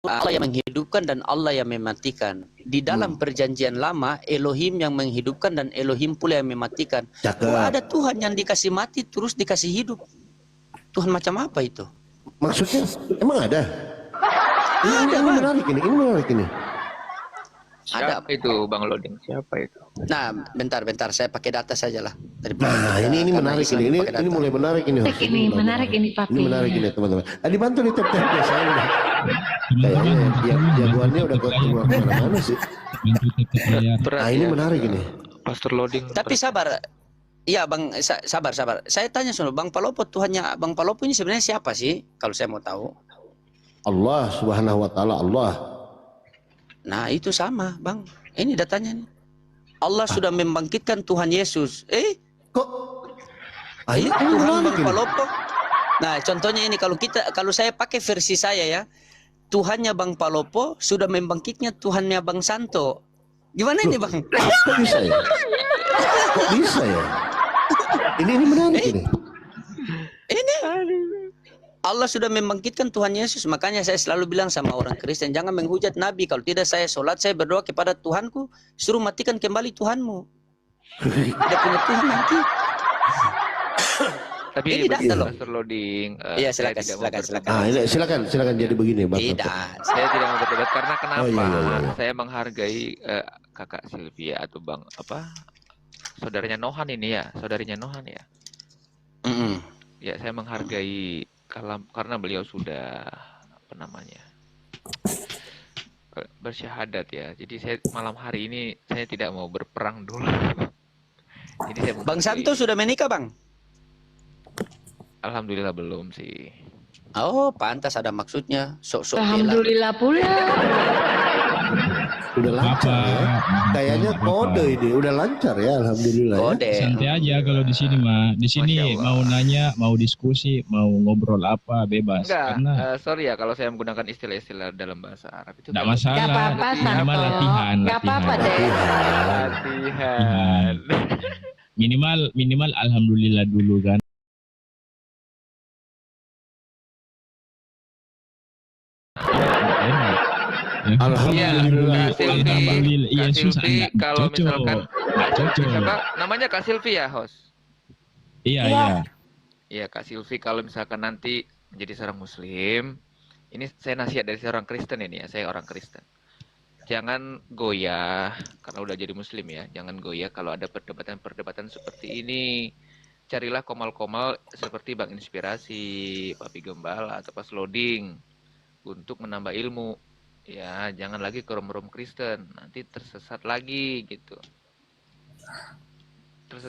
Allah yang menghidupkan dan Allah yang mematikan. Di dalam perjanjian lama, Elohim yang menghidupkan dan Elohim pula yang mematikan. Ada Tuhan yang dikasih mati terus dikasih hidup. Tuhan macam apa itu? Maksudnya emang ada? Ini menarik ini. Siapa itu Bang Loding? Siapa itu? Nah, bentar, saya pakai data saja lah. Nah, ini menarik ini. Ini mulai menarik ini. Menarik ini Papi. Ini menarik ini teman-teman. Dibantu nih tep saya udah. Kayaknya jagoannya udah keluar kemana-mana sih. Nah, ini menarik ini. Pastor Loding. Tapi sabar. Iya Bang, sabar. Saya tanya soal Bang Palopo, Tuhannya Bang Palopo ini sebenarnya siapa sih? Kalau saya mau tahu. Allah Subhanahu wa taala, Allah. Nah, itu sama, Bang. Ini datanya nih. Allah sudah membangkitkan Tuhan Yesus. Kok? Ini Tuhan Bang Palopo. Nah, contohnya ini kalau saya pakai versi saya ya. Tuhannya Bang Palopo sudah membangkitnya Tuhannya Bang Santo. Gimana ini, Bang? Kok bisa ya? Kok bisa ya? Ini menarik ini. Ini Allah sudah membangkitkan Tuhan Yesus. Makanya saya selalu bilang sama orang Kristen, jangan menghujat Nabi. Kalau tidak saya sholat, saya berdoa kepada Tuhanku, suruh matikan kembali Tuhanmu. Tidak punya Tuhan nanti. Tapi ini data loh. Pastor Loding. Iya, silakan. Silakan jadi begini, Bang. Saya tidak mau berdebat karena kenapa? Iya. Saya menghargai Kakak Sylvia atau Bang saudaranya Nohan ini ya, saudarinya Nohan ya. Ya, saya menghargai karena beliau sudah bersyahadat ya. Jadi saya malam hari ini saya tidak mau berperang dulu. Jadi saya Bang Santo sudah menikah, Bang? Alhamdulillah belum sih. Oh, pantas ada maksudnya. Sok-sok Alhamdulillah pula. Udah lancar ya. Kayaknya kode ini udah lancar ya, alhamdulillah. Kode. Ya. Santai aja kalau di sini mah. Di sini mau nanya, mau diskusi, mau ngobrol apa bebas. Enggak, Karena sorry ya kalau saya menggunakan istilah-istilah dalam bahasa Arab itu. enggak masalah. Gak apa-apa, Minimal latihan. Gak apa-apa deh. Latihan. Minimal alhamdulillah dulu kan. Alhamdulillah. Iya, susah Silvi, kalau misalkan siapa? Namanya Kak Silvi ya, host? Iya. Iya, Kak Silvi, kalau misalkan nanti menjadi seorang Muslim, ini saya nasihat dari seorang Kristen ini ya, saya orang Kristen. Jangan goyah karena udah jadi Muslim ya, jangan goyah kalau ada perdebatan-perdebatan seperti ini. Carilah komal-komal seperti Bang Inspirasi, Papi Gembala, atau Pas Loading untuk menambah ilmu. Ya, jangan lagi ke rom-rom Kristen, nanti tersesat lagi gitu.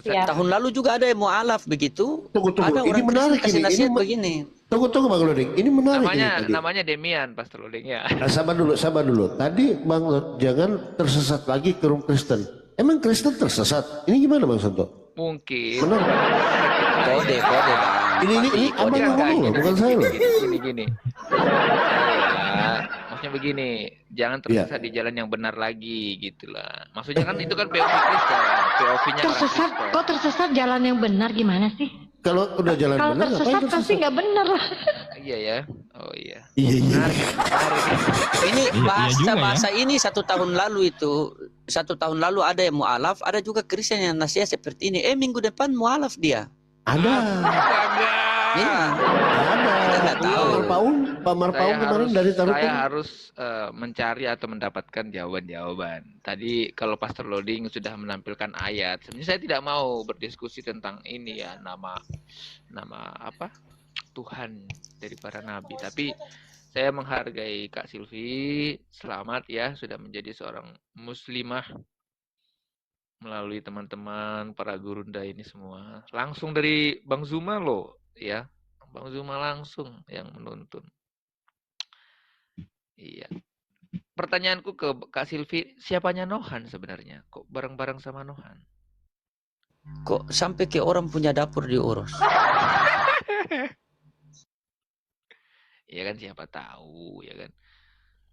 Tahun lalu juga ada yang mu'alaf begitu. Tunggu. Ada Ini orang menarik kasih ini. nasihat begini. Tunggu Bang Loding. Ini menarik Namanya Demian, Pastor Loding ya. Nah, sabar dulu. Tadi Bang jangan tersesat lagi ke rom Kristen. Emang Kristen tersesat? Ini gimana Bang Santo? Mungkin. Benar. Kode, Bang. Ini abang yang ngomong loh, bukan saya loh. Gini. Maksudnya begini, jangan tersesat di jalan yang benar lagi gitulah. Maksudnya kan itu kan POV Kristen, POV-nya Tersesat, kok tersesat jalan yang benar gimana sih? Kalau udah jalan Kalau benar tersesat pasti nggak benar lah. Iya ya. Oh iya. Iya. Ini juga bahasa ini 1 tahun lalu itu. 1 tahun lalu ada yang mu'alaf, ada juga Kristen yang nasihat seperti ini. Minggu depan mu'alaf dia. Ada. Iya. Ada. Kita nggak tahu. Pak Marpaung kemarin dari Saya Tarupung. harus mencari atau mendapatkan jawaban-jawaban. Tadi kalau Pastor Loading sudah menampilkan ayat, sebenarnya saya tidak mau berdiskusi tentang ini ya, nama apa Tuhan dari para nabi. Tapi saya menghargai Kak Silvi, selamat ya sudah menjadi seorang muslimah melalui teman-teman para gurunda ini semua. Langsung dari Bang Zuma loh, ya. Bang Zuma langsung yang menuntun. Iya. Pertanyaanku ke Kak Silvi, siapanya Nohan sebenarnya? Kok bareng-bareng sama Nohan? Kok sampai ke orang punya dapur diurus? Ya kan siapa tahu, ya kan.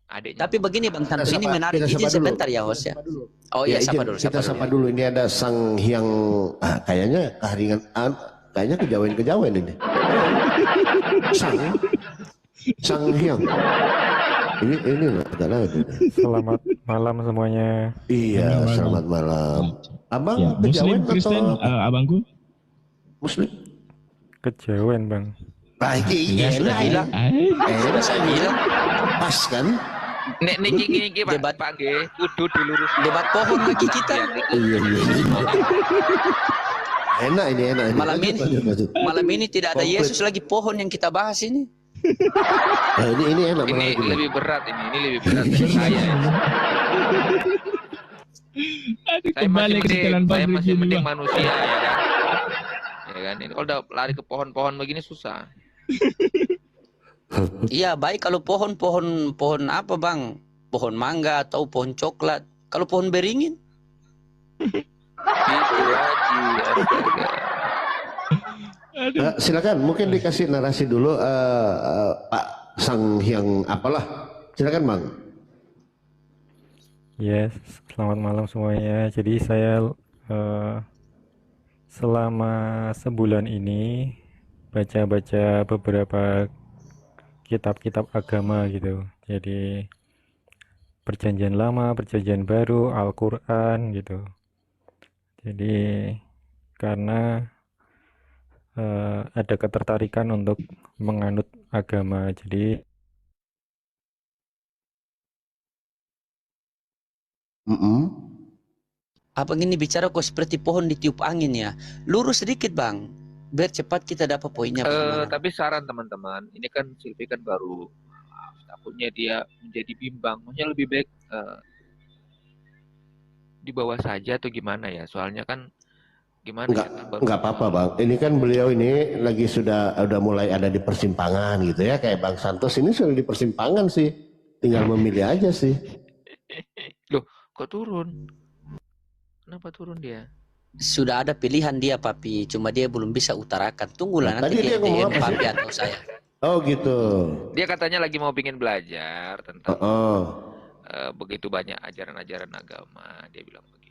Adiknya. Tapi begini Bang Santo, ini menarik. kita Izin sapa dulu. sebentar ya host ya. Oh iya, izin, sapa dulu. kita sapa dulu. Ini ada Sang Hyang, kayaknya keharingan, kayaknya kejawen ini. Sang Hyang. Ini agak lain. Selamat malam semuanya. Iya, selamat malam. Abang Ya, kejawen Muslim Kristen, atau abangku. Muslim? Kejawen bang. Baik, Ya, sudah bilang. Sudah saya bilang. Pas kan? Nek niki Pak G, kudu dilurus. Debat pohon lagi kita. Iya. Enak ini. Malam ini tidak ada Yesus lagi, pohon yang kita bahas ini. Nah, ini enak. Ini lebih berat ini lebih berat dari saya. Saya masih mending manusia ya kan. Ya kan, ini kalau udah lari ke pohon-pohon begini susah. Iya, baik kalau pohon apa bang? Pohon mangga atau pohon coklat. Kalau pohon beringin? Itu lagi. Silakan, mungkin dikasih narasi dulu Pak Sang Hyang apalah. Silakan Bang. Yes, selamat malam semuanya. Jadi saya selama sebulan ini baca-baca beberapa kitab-kitab agama gitu. Jadi Perjanjian Lama, Perjanjian Baru, Al-Quran gitu. Jadi karena ada ketertarikan untuk menganut agama. Jadi Abang ini bicara kok seperti pohon ditiup angin ya. Lurus sedikit bang, biar cepat kita dapat poinnya. Tapi saran teman-teman, ini kan Silvi kan baru, takutnya dia menjadi bimbang. Maksudnya lebih baik di bawah saja atau gimana ya? Soalnya kan gimana Enggak, ya? Kan enggak apa-apa Bang. Ini kan beliau ini lagi sudah mulai ada di persimpangan gitu ya. Kayak Bang Santos ini sudah di persimpangan sih. Tinggal memilih aja sih. Loh, kok turun? Kenapa turun dia? Sudah ada pilihan dia papi, cuma dia belum bisa utarakan. Tunggulah nanti Tadi dia ngomong apa papi sih? atau saya. Oh gitu. Dia katanya lagi mau pingin belajar tentang begitu banyak ajaran-ajaran agama. Dia bilang begitu.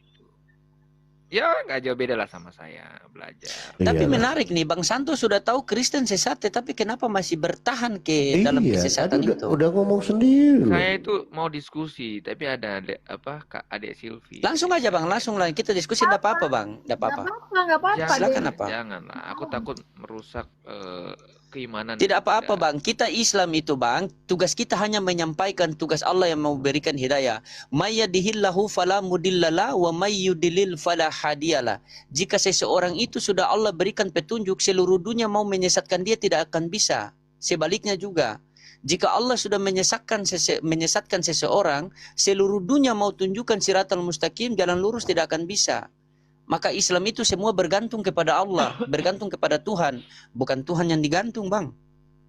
Ya nggak jauh beda lah sama saya belajar. Tapi menarik nih, Bang Santo sudah tahu Kristen sesat, tapi kenapa masih bertahan ke dalam kesesatan tadi itu? udah ngomong sendiri. Saya itu mau diskusi, tapi ada adik Silvi. Langsung aja Bang, langsung lah kita diskusi. Tidak apa-apa Bang, tidak apa-apa. Nggak apa-apa. Silakan apa? Janganlah, aku takut merusak keimanan. Tidak apa-apa Bang, kita Islam itu Bang, tugas kita hanya menyampaikan tugas Allah yang mau berikan hidayah. Mayyadihillahu fala mudillala wa mayyudilil fala hadiyalah. Jika seseorang itu sudah Allah berikan petunjuk, seluruh dunia mau menyesatkan dia tidak akan bisa. Sebaliknya juga, jika Allah sudah menyesatkan seseorang, seluruh dunia mau tunjukkan siratal mustaqim, jalan lurus, tidak akan bisa. Maka Islam itu semua bergantung kepada Allah, bergantung kepada Tuhan, bukan Tuhan yang digantung Bang.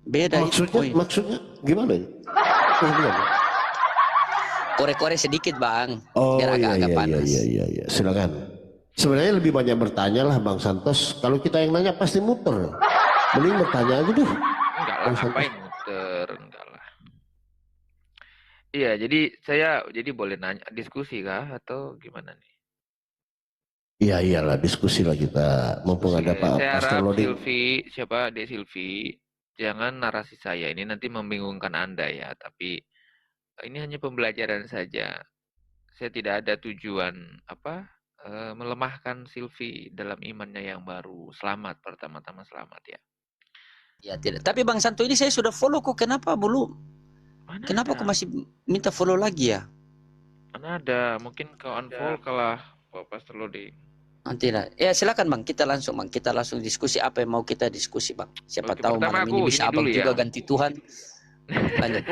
Beda maksudnya gimana? Korek-korek sedikit Bang, Oh biar agak-agak panas. Iya. Silakan. Sebenarnya lebih banyak bertanya lah Bang Santos. Kalau kita yang nanya pasti muter. Mending bertanya aja deh. Enggak lah, ngapain muter, enggak lah. Iya, jadi boleh nanya, diskusi kah atau gimana nih? Iya iyalah, diskusi lah kita. Mumpung ada Pak Saya Pastor harap Loading. Dek Silvi, jangan narasi saya ini nanti membingungkan Anda ya, tapi ini hanya pembelajaran saja. Saya tidak ada tujuan melemahkan Silvi dalam imannya yang baru. Selamat, pertama-tama selamat ya. Ya tidak. Tapi Bang Santo ini saya sudah follow kok. Kenapa belum? Kenapa kok masih minta follow lagi ya? Mana ada, mungkin kau unfollow kalah Pak Pastor Lodi. Tidak. Ya silakan Bang, kita langsung diskusi apa yang mau kita diskusi Bang. Siapa Oke, tahu pertama malam ini aku bisa ini Abang dulu juga ya. ganti Tuhan. Lanjut.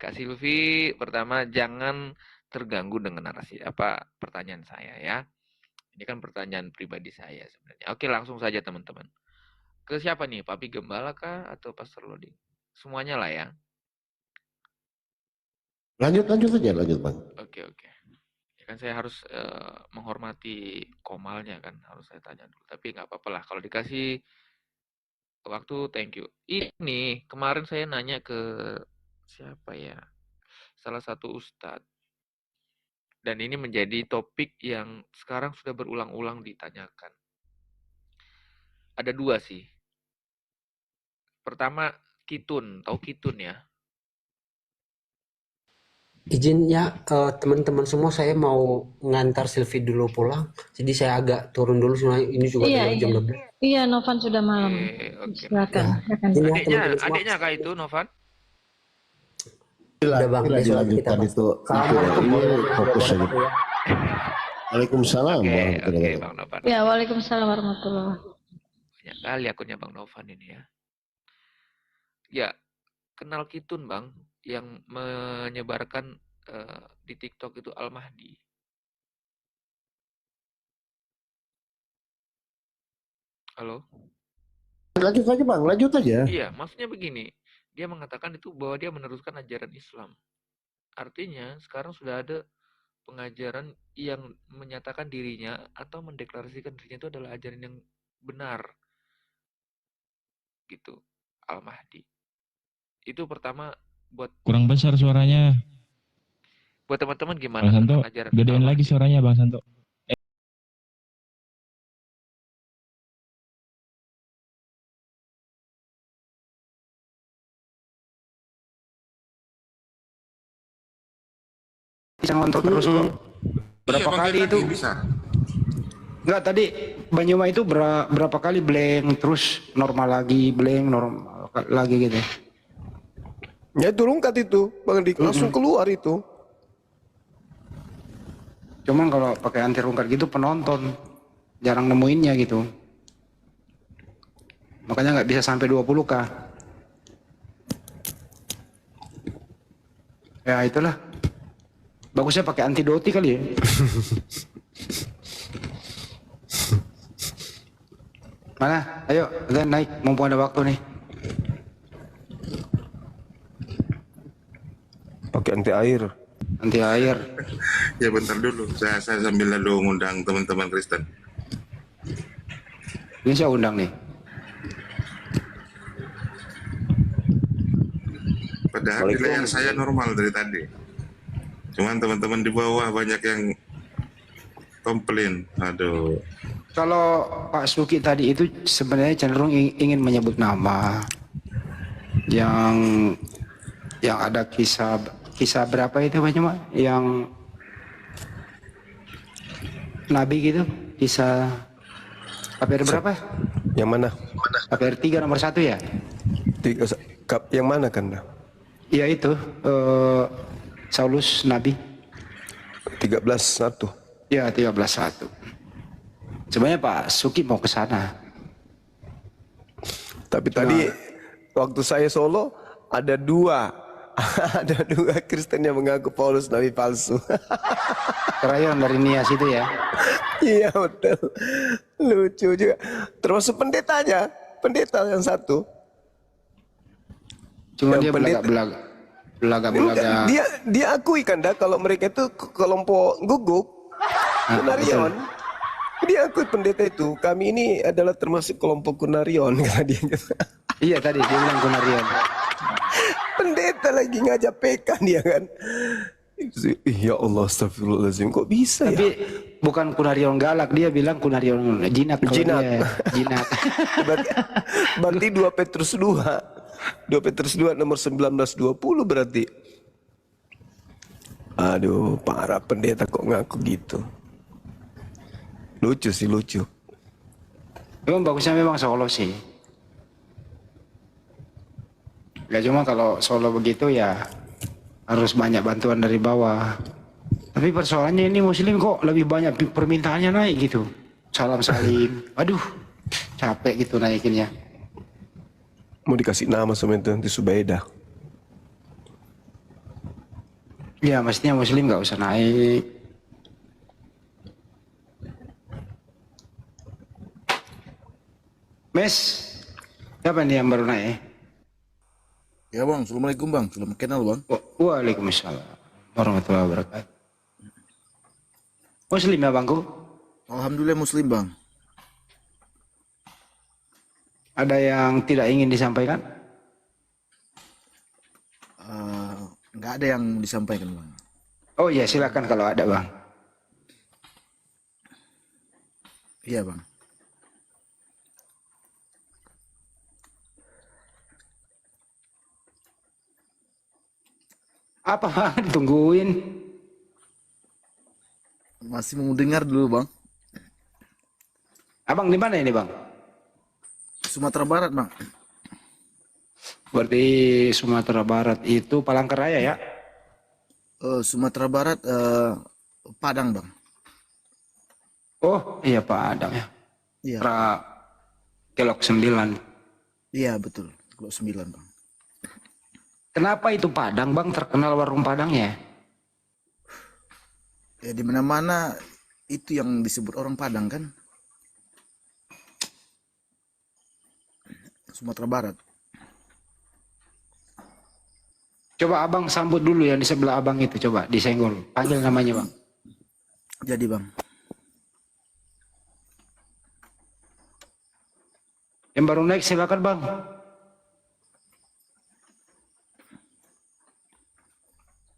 Kak Silvi, pertama jangan terganggu dengan narasi pertanyaan saya ya. Ini kan pertanyaan pribadi saya sebenarnya. Oke, langsung saja teman-teman. Ke siapa nih? Papi Gembala kah atau Pastor Lodi? Semuanya lah ya. Lanjut aja, lanjut Bang. Oke. Ya kan saya harus menghormati komalnya kan, harus saya tanya dulu. Tapi nggak apa-apa lah, kalau dikasih waktu, thank you. Ini kemarin saya nanya ke siapa ya? Salah satu ustadz. Dan ini menjadi topik yang sekarang sudah berulang-ulang ditanyakan. Ada dua sih. Pertama, kitun. Tahu kitun ya? Izin ya teman-teman semua, saya mau ngantar Silvi dulu pulang. Jadi saya agak turun dulu, soalnya ini juga Iya, udah jam iya. lebih. Iya, Novan sudah malam. Oke. Silakan. Ini ya, teman-teman semua. Adiknya kah itu, Novan? Udah Bang, besok kita Dilanjutkan bahas. itu Assalamualaikum ini warahmatullahi fokus aja. wabarakatuh ya. Waalaikumsalam warahmatullahi Oke, wabarakatuh. Bang Novan. Ya, waalaikumsalam warahmatullahi. Banyak kali akunnya Bang Novan ini ya. Ya, kenal kitun Bang, yang menyebarkan di TikTok itu Al-Mahdi. Halo? Lanjut aja Bang, lanjut aja. Iya, maksudnya begini. Dia mengatakan itu bahwa dia meneruskan ajaran Islam. Artinya sekarang sudah ada pengajaran yang menyatakan dirinya atau mendeklarasikan dirinya itu adalah ajaran yang benar. Gitu. Al-Mahdi. Itu pertama buat Kurang besar suaranya. teman-teman gimana Bang Santo, tentang ajaran gedein lagi Al-Mahdi? suaranya Bang Santo. Bisa ngontrol terus kok. Berapa kali itu? Enggak, tadi Banyuma itu berapa kali blank terus normal lagi, blank normal lagi gitu. Ya itu rungkat itu, Bang Dik, langsung keluar itu. Cuman kalau pakai anti rungkat gitu penonton jarang nemuinnya gitu. Makanya nggak bisa sampai 20k. Ya itulah. Bagusnya pakai antidoti kali ya. Mana? Ayo, kita naik mumpung ada waktu nih. Pakai anti air. Anti air. Ya bentar dulu, saya sambil lalu ngundang teman-teman Kristen. Ini saya undang nih. Padahal di layar saya normal dari tadi. Cuman teman-teman di bawah banyak yang komplain. Aduh. Kalau Pak Suki tadi itu sebenarnya cenderung ingin menyebut nama yang ada kisah berapa itu banyak Pak? Yang Nabi gitu, kisah KPR berapa? Yang mana? KPR 3 nomor 1 ya? Yang mana kan? Iya itu Saulus Nabi 13:1. Ya 13:1. Sebenarnya Pak Suki mau ke sana. Tapi tadi waktu saya solo ada dua Kristen yang mengaku Paulus nabi palsu. Kerayon dari Nias itu ya? Iya betul. Lucu juga. Termasuk pendetanya, pendeta yang satu. Cuma yang dia belaga. Dia akui kan dah kalau mereka itu kelompok guguk, Kunarion. Dia akui pendeta itu, kami ini adalah termasuk kelompok Kunarion kata dia. Iya tadi dia bilang Kunarion. Pendeta lagi ngajak PK dia kan. Ya Allah, astagfirullahaladzim, kok bisa Tapi ya? bukan Kunarion galak, dia bilang Kunarion jinak. Jinak. Jinak. Berarti 2 Petrus 2 nomor 19-20 berarti. Aduh, para pendeta kok ngaku gitu. Lucu sih, lucu. Memang bagusnya memang Solo sih. Gak cuma kalau Solo begitu ya harus banyak bantuan dari bawah. Tapi persoalannya ini Muslim kok lebih banyak permintaannya naik gitu. Salam salim. Aduh, capek gitu naikinnya. Mau dikasih nama sama itu nanti Subaidah. Ya mestinya Muslim nggak usah naik. Mes, siapa nih yang baru naik? Ya bang, assalamualaikum bang, selamat kenal bang. Waalaikumsalam warahmatullahi wabarakatuh. Muslim ya bangku? Alhamdulillah Muslim bang. Ada yang tidak ingin disampaikan? Nggak ada yang disampaikan bang. Oh iya silakan kalau ada bang. Iya bang. Apa bang? Ditungguin. Masih mau dengar dulu bang. Abang di mana ini bang? Sumatera Barat bang. Berarti Sumatera Barat itu Palangkaraya ya? Sumatera Barat Padang bang. Oh iya Padang ya. Iya. Kelok 9. Iya betul. Kelok 9 bang. Kenapa itu Padang bang terkenal warung Padang ya? Ya di mana-mana itu yang disebut orang Padang kan. Sumatera Barat. Coba abang sambut dulu yang di sebelah abang itu, coba disenggol. Panggil namanya bang. Jadi bang. Yang baru naik silakan bang.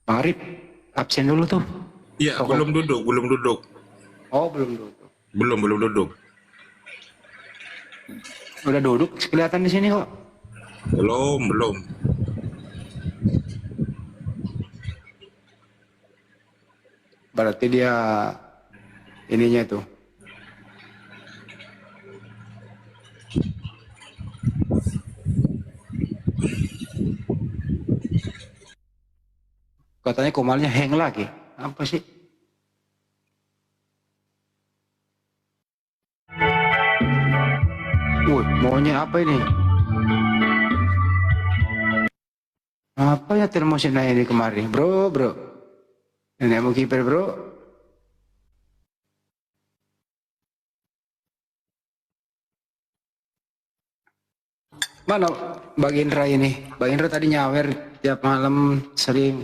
Bang Arif, absen dulu tuh. Iya, belum duduk. Oh belum duduk. Belum duduk. Udah duduk, kelihatan di sini kok. Belum. Berarti dia ininya tuh. Katanya komalnya hang lagi. Apa sih? Maunya apa ini? Apa ya termosnya ini kemarin? Bro. Nenek mau kiper bro. Mana Bang Indra ini? Bang Indra tadi nyawer tiap malam sering.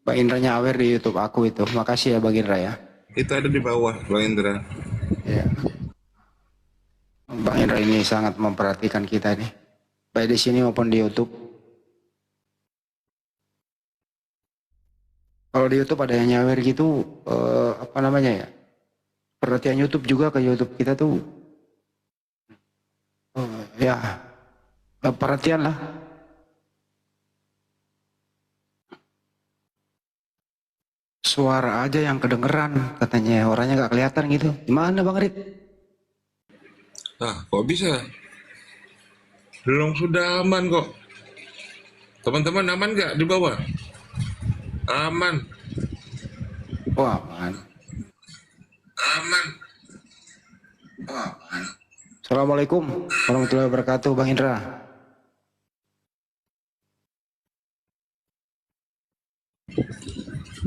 Bang Indra nyawer di YouTube aku itu. Makasih ya Bang Indra ya. Itu ada di bawah, Bang Indra. Ya. Bang Indra ini sangat memperhatikan kita nih. Baik di sini maupun di YouTube. Kalau di YouTube ada yang nyawer gitu, apa namanya ya? Perhatian YouTube juga ke YouTube kita tuh, ya perhatian lah. Suara aja yang kedengeran, katanya orangnya nggak kelihatan gitu. Gimana Bang Rit? Kok bisa? Belum sudah aman kok. Teman-teman aman nggak di bawah? Aman. Wah, aman. Assalamualaikum warahmatullahi wabarakatuh, Bang Indra.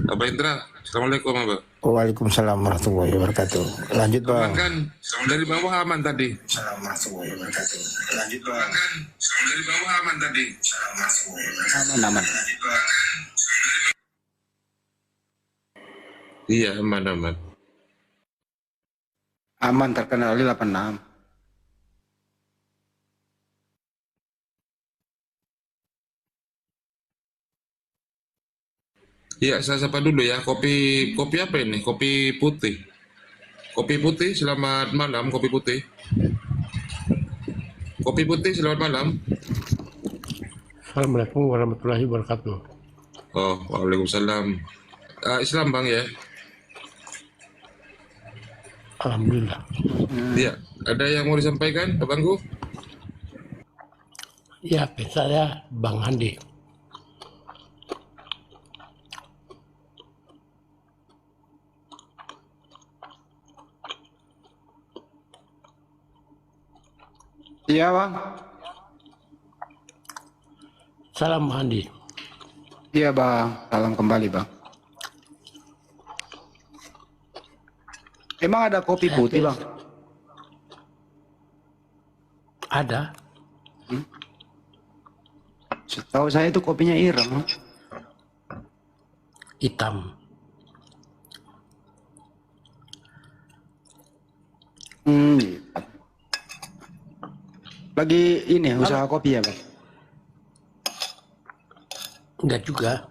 Abang Indra, assalamualaikum Abang. Waalaikumsalam warahmatullahi wabarakatuh. Lanjut Bang. Aman kan? Dari bawah aman tadi. Warahmatullahi wabarakatuh. Lanjut Bang. Aman kan? Dari bawah aman tadi. Aman. Iya aman. Aman terkendali 86. Iya, saya sapa dulu ya. Kopi apa ini? Kopi putih. Kopi putih, selamat malam. Kopi putih. Kopi putih, selamat malam. Assalamualaikum warahmatullahi wabarakatuh. Oh, waalaikumsalam. Islam Bang ya? Alhamdulillah. Iya, ada yang mau disampaikan, Abangku? Ya, saya Bang Andi. Iya bang. Salam Bang Andi. Iya bang. Salam kembali bang. Emang ada kopi putih bang? Ada. Setahu saya itu kopinya ireng. Hitam. Lagi ini usaha kopi ya bang? Enggak juga.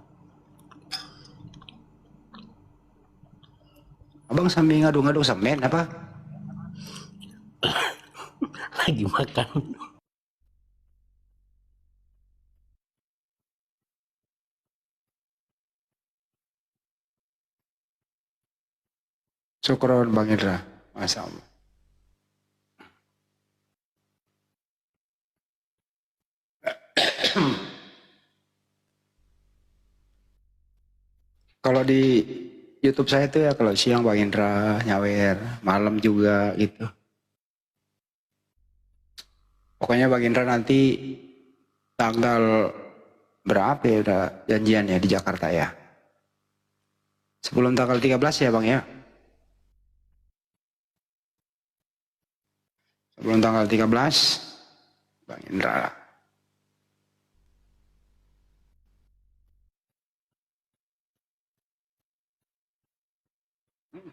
Abang sambil ngadu-ngadu semen apa? Lagi makan. Syukron Bang Indra. Masya Allah. Kalau di YouTube saya tuh ya kalau siang Bang Indra nyawer, malam juga gitu. Pokoknya Bang Indra nanti tanggal berapa ya udah janjian ya di Jakarta ya? Sebelum tanggal 13 ya Bang ya? Sebelum tanggal 13 Bang Indra.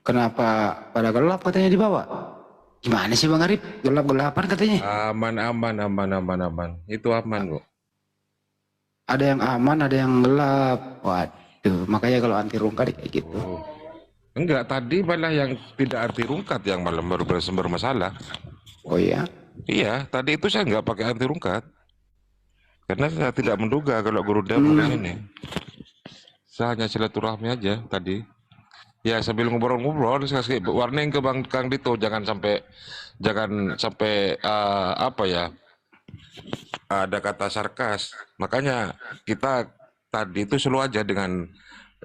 Kenapa pada gelap katanya dibawa? Gimana sih Bang Arif? Gelap-gelapan katanya. Aman. Itu aman kok. Ada yang aman, ada yang gelap. Waduh, makanya kalau anti rungkat kayak gitu. Enggak, tadi malah yang tidak anti rungkat yang malah bermasalah. Oh iya? Iya, tadi itu saya nggak pakai anti rungkat. Karena saya tidak menduga kalau guru demo ini. Saya hanya silaturahmi aja tadi. Ya sambil ngobrol-ngobrol, saya kasih warning ke Bang Kang Dito, jangan sampai apa ya, ada kata sarkas. Makanya kita tadi itu selalu aja dengan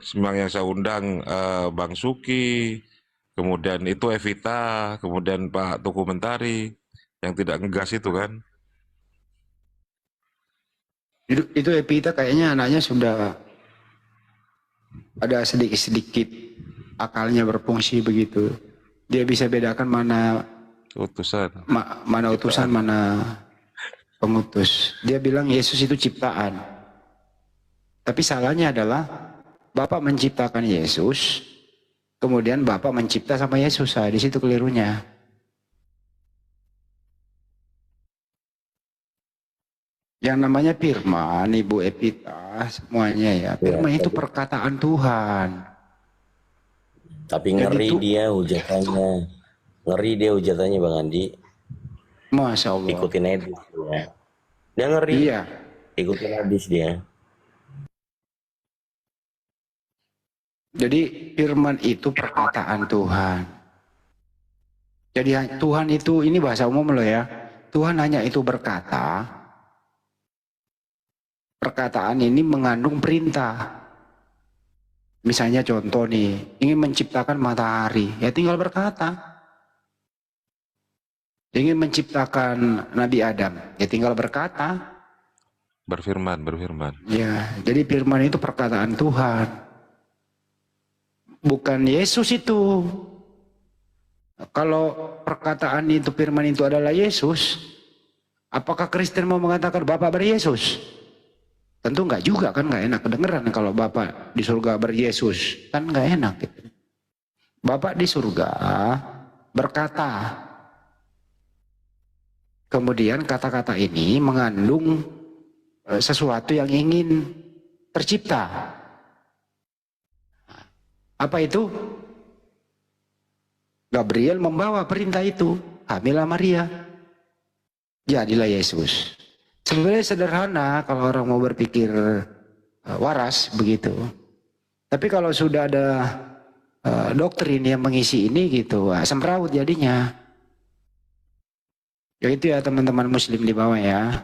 semang yang saya undang Bang Suki, kemudian itu Evita, kemudian Pak Tuku Mentari yang tidak ngegas itu kan. Itu Evita kayaknya anaknya sudah ada sedikit-sedikit akalnya berfungsi begitu. Dia bisa bedakan mana utusan, mana utusan, mana pengutus. Dia bilang Yesus itu ciptaan. Tapi salahnya adalah Bapak menciptakan Yesus, kemudian Bapak mencipta sama Yesus. Di situ kelirunya. Yang namanya firman, Ibu Evita, semuanya ya. Firman itu perkataan Tuhan. Tapi ngeri dia hujatannya. Ngeri dia hujatannya Bang Andi. Masya Allah. Ikutin hadis dia. Dia ngeri. Iya. Ikutin hadis dia. Jadi firman itu perkataan Tuhan. Jadi Tuhan itu, ini bahasa umum loh ya. Tuhan hanya itu berkata. Perkataan ini mengandung perintah. Misalnya contoh nih, ingin menciptakan matahari, ya tinggal berkata. Ingin menciptakan Nabi Adam, ya tinggal berkata. Berfirman. Ya, jadi firman itu perkataan Tuhan. Bukan Yesus itu. Kalau perkataan itu, firman itu adalah Yesus, apakah Kristen mau mengatakan Bapak ber-Yesus? Tentu enggak juga kan, enggak enak kedengeran kalau Bapak di surga ber-Yesus. Kan enggak enak gitu. Bapak di surga berkata. Kemudian kata-kata ini mengandung sesuatu yang ingin tercipta. Apa itu? Gabriel membawa perintah itu. Hamillah Maria. Jadilah Yesus. Sebenarnya sederhana kalau orang mau berpikir waras begitu. Tapi kalau sudah ada doktrin yang mengisi ini gitu, semrawut jadinya. Ya itu ya teman-teman muslim di bawah ya.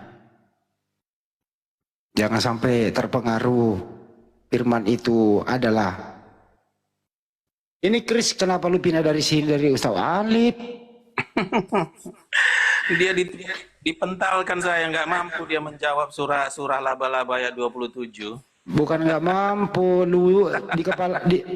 Jangan sampai terpengaruh. Firman itu adalah. Ini Chris, kenapa lu pindah dari sini dari Ustaz Alif? Dia dipentalkan, saya nggak mampu dia menjawab surah laba-laba ayat 27. Bukan nggak mampu, lu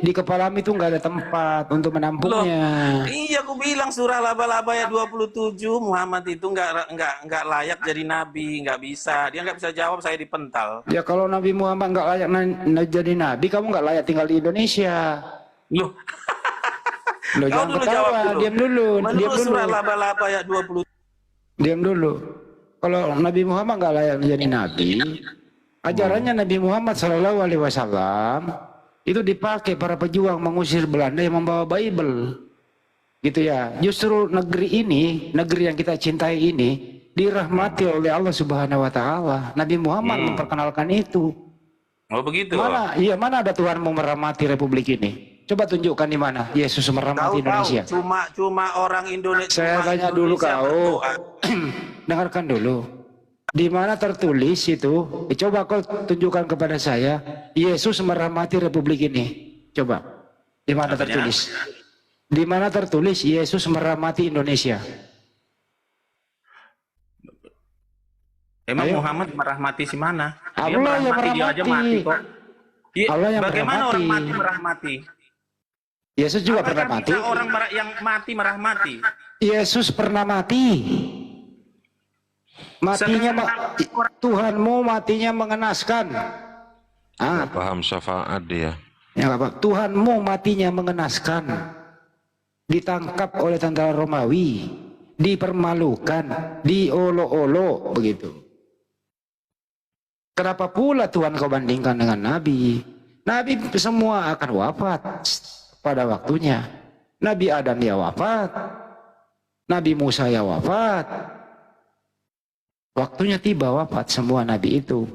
di kepalamu itu nggak ada tempat untuk menampungnya. Iya, aku bilang surah laba-laba ayat 27, Muhammad itu nggak layak jadi nabi, nggak bisa. Dia nggak bisa jawab, saya dipental. Ya kalau Nabi Muhammad nggak layak jadi nabi, kamu nggak layak tinggal di Indonesia. Loh. Lo jangan dulu ketawa, jawab dulu. diam dulu. Menurut surah laba-laba ayat 20. Diam dulu. Kalau Nabi Muhammad nggak layak jadi nabi, ajarannya Nabi Muhammad SAW itu dipakai para pejuang mengusir Belanda yang membawa Bible, gitu ya. Justru negeri ini, negeri yang kita cintai ini, dirahmati oleh Allah Subhanahu Wa Taala. Nabi Muhammad memperkenalkan itu. Oh begitu. Mana? Iya, mana ada Tuhan mau merahmati Republik ini? Coba tunjukkan di mana Yesus merahmati Indonesia. Cuma orang Indonesia. Saya tanya dulu kau. Dengarkan dulu. Di mana tertulis itu? Coba kau tunjukkan kepada saya Yesus merahmati Republik ini. Coba. Di mana tertulis? Di mana tertulis Yesus merahmati Indonesia? Emang Ayo. Muhammad merahmati si mana? Dia Allah yang merahmati, dia aja mati kok. Allah yang Bagaimana merahmati. orang mati merahmati? Yesus juga pernah Apakah mati. bisa orang yang mati merahmati? Yesus pernah mati. Matinya Tuhanmu matinya mengenaskan. Nggak paham syafaat dia. Ya apa? Tuhanmu matinya mengenaskan. Ditangkap oleh tentara Romawi, dipermalukan, diolok-olok begitu. Kenapa pula Tuhan kau bandingkan dengan Nabi? Nabi semua akan wafat pada waktunya. Nabi Adam ya wafat, Nabi Musa ya wafat. Waktunya tiba wafat semua Nabi itu.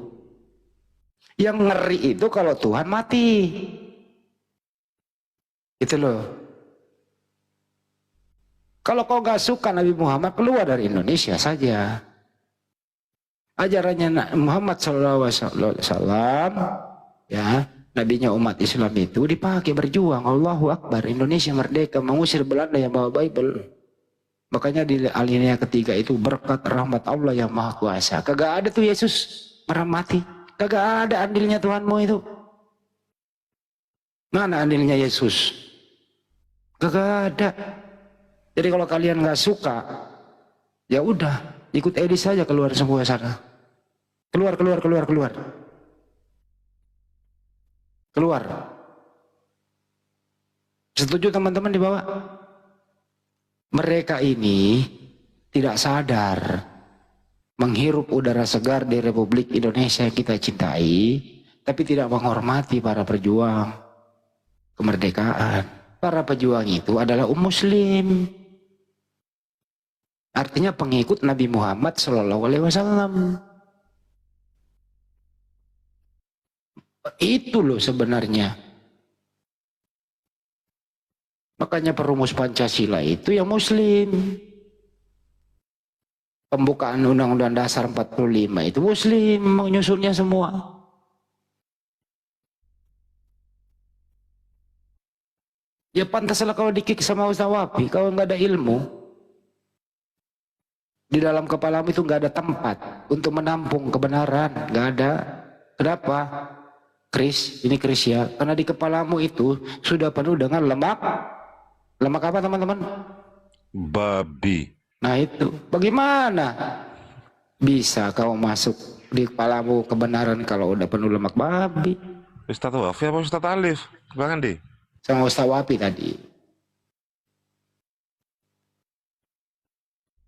Yang ngeri itu kalau Tuhan mati. Itu loh. Kalau kau gak suka Nabi Muhammad, keluar dari Indonesia saja. Ajarannya Muhammad SAW, ya, nabinya umat Islam itu dipakai berjuang. Allahu Akbar, Indonesia merdeka, mengusir Belanda yang bawa Bible. Makanya di alinea ketiga itu berkat rahmat Allah yang Maha Kuasa. Kagak ada tuh Yesus merahmati. Kagak ada andilnya Tuhanmu itu. Mana andilnya Yesus? Kagak ada. Jadi kalau kalian nggak suka, ya udah ikut Edis saja keluar semua sana. Keluar. Keluar. Setuju teman-teman di bawah? Mereka ini tidak sadar menghirup udara segar di Republik Indonesia yang kita cintai, tapi tidak menghormati para pejuang kemerdekaan. Para pejuang itu adalah muslim. Artinya pengikut Nabi Muhammad SAW. Itu loh sebenarnya. Makanya perumus Pancasila itu yang muslim. Pembukaan Undang-Undang Dasar 45 itu muslim menyusunnya semua. Ya pantaslah kalau dikik sama Ustaz Wapi, kalau nggak ada ilmu. Di dalam kepalamu itu nggak ada tempat untuk menampung kebenaran, nggak ada. Kenapa? Chris, ini Chris ya, karena di kepalamu itu sudah penuh dengan lemak. Lemak apa teman-teman? Babi. Nah itu, bagaimana bisa kau masuk di kepalamu kebenaran kalau udah penuh lemak babi? Ustaz Wafi apa Ustaz Alif? Bang Andi? Sama Ustaz Wapi tadi.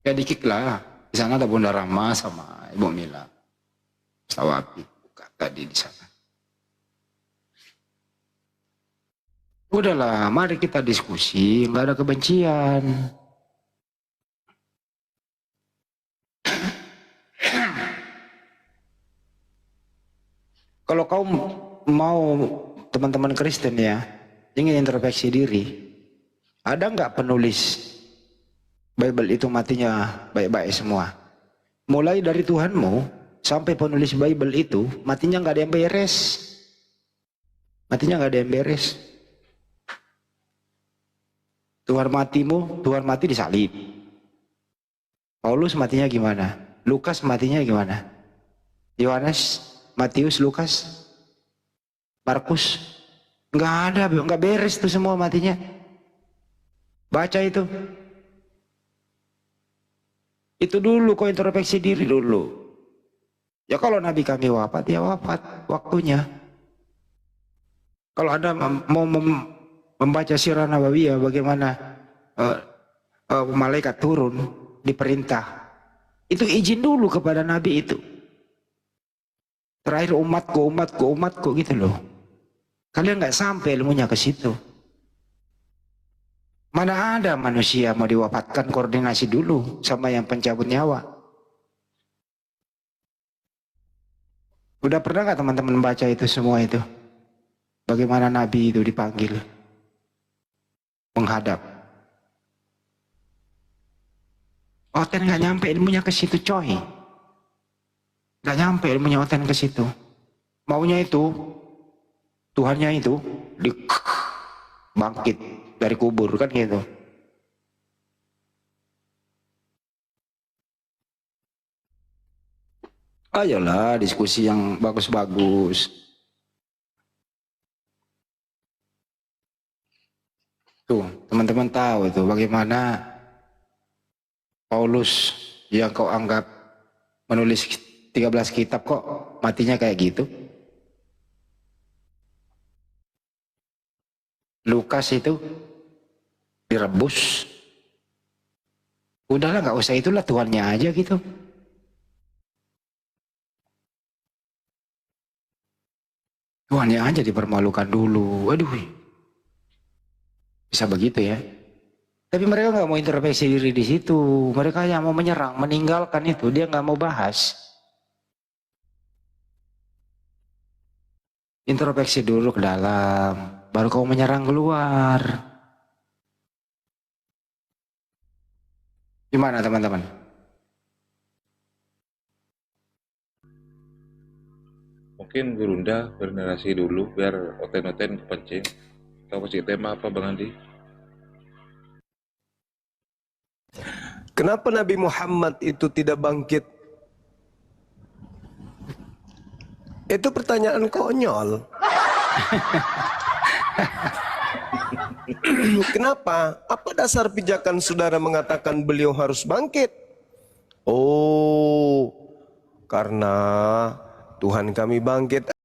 Ya dikik lah. Di sana ada Bunda Rama sama Ibu Mila. Ustaz Wapi buka tadi di sana. Udahlah, mari kita diskusi, nggak ada kebencian. Kalau kau mau teman-teman Kristen ya, ingin introspeksi diri, ada nggak penulis Bible itu matinya baik-baik semua? Mulai dari Tuhanmu sampai penulis Bible itu matinya nggak ada yang beres. Matinya nggak ada yang beres. Tuhan mati disalib. Paulus matinya gimana? Lukas matinya gimana? Yohanes, Matius, Lukas, Markus, nggak ada, nggak beres tuh semua matinya. Baca itu. Itu dulu kau introspeksi diri dulu. Ya kalau Nabi kami wafat, ya wafat waktunya. Kalau Anda mau membaca sirah Nabawiyah bagaimana malaikat turun diperintah, itu izin dulu kepada Nabi itu. Terakhir umatku gitu loh. Kalian nggak sampai ilmunya ke situ. Mana ada manusia mau diwafatkan koordinasi dulu sama yang pencabut nyawa. Udah pernah nggak teman-teman baca itu semua itu? Bagaimana Nabi itu dipanggil menghadap. Oten nggak nyampe ilmunya ke situ coy. Nggak nyampe ilmunya Oten ke situ. Maunya itu Tuhannya itu bangkit dari kubur kan gitu. Ayolah diskusi yang bagus-bagus. Tuh teman-teman tahu itu bagaimana Paulus yang kau anggap menulis 13 kitab kok matinya kayak gitu. Lukas itu direbus. Udahlah nggak usah itulah Tuhannya aja gitu. Tuhannya aja dipermalukan dulu. Aduh. Bisa begitu ya. Tapi mereka nggak mau introspeksi diri di situ. Mereka yang mau menyerang, meninggalkan itu dia nggak mau bahas. Introspeksi dulu ke dalam. Baru kau menyerang keluar. Gimana teman-teman? Mungkin Gurunda bernarasi dulu biar Oten-Oten kepancing. Kau kasih tema apa Bang Andi? Kenapa Nabi Muhammad itu tidak bangkit? Itu pertanyaan konyol. Kenapa? Apa dasar pijakan saudara mengatakan beliau harus bangkit? Oh, karena Tuhan kami bangkit.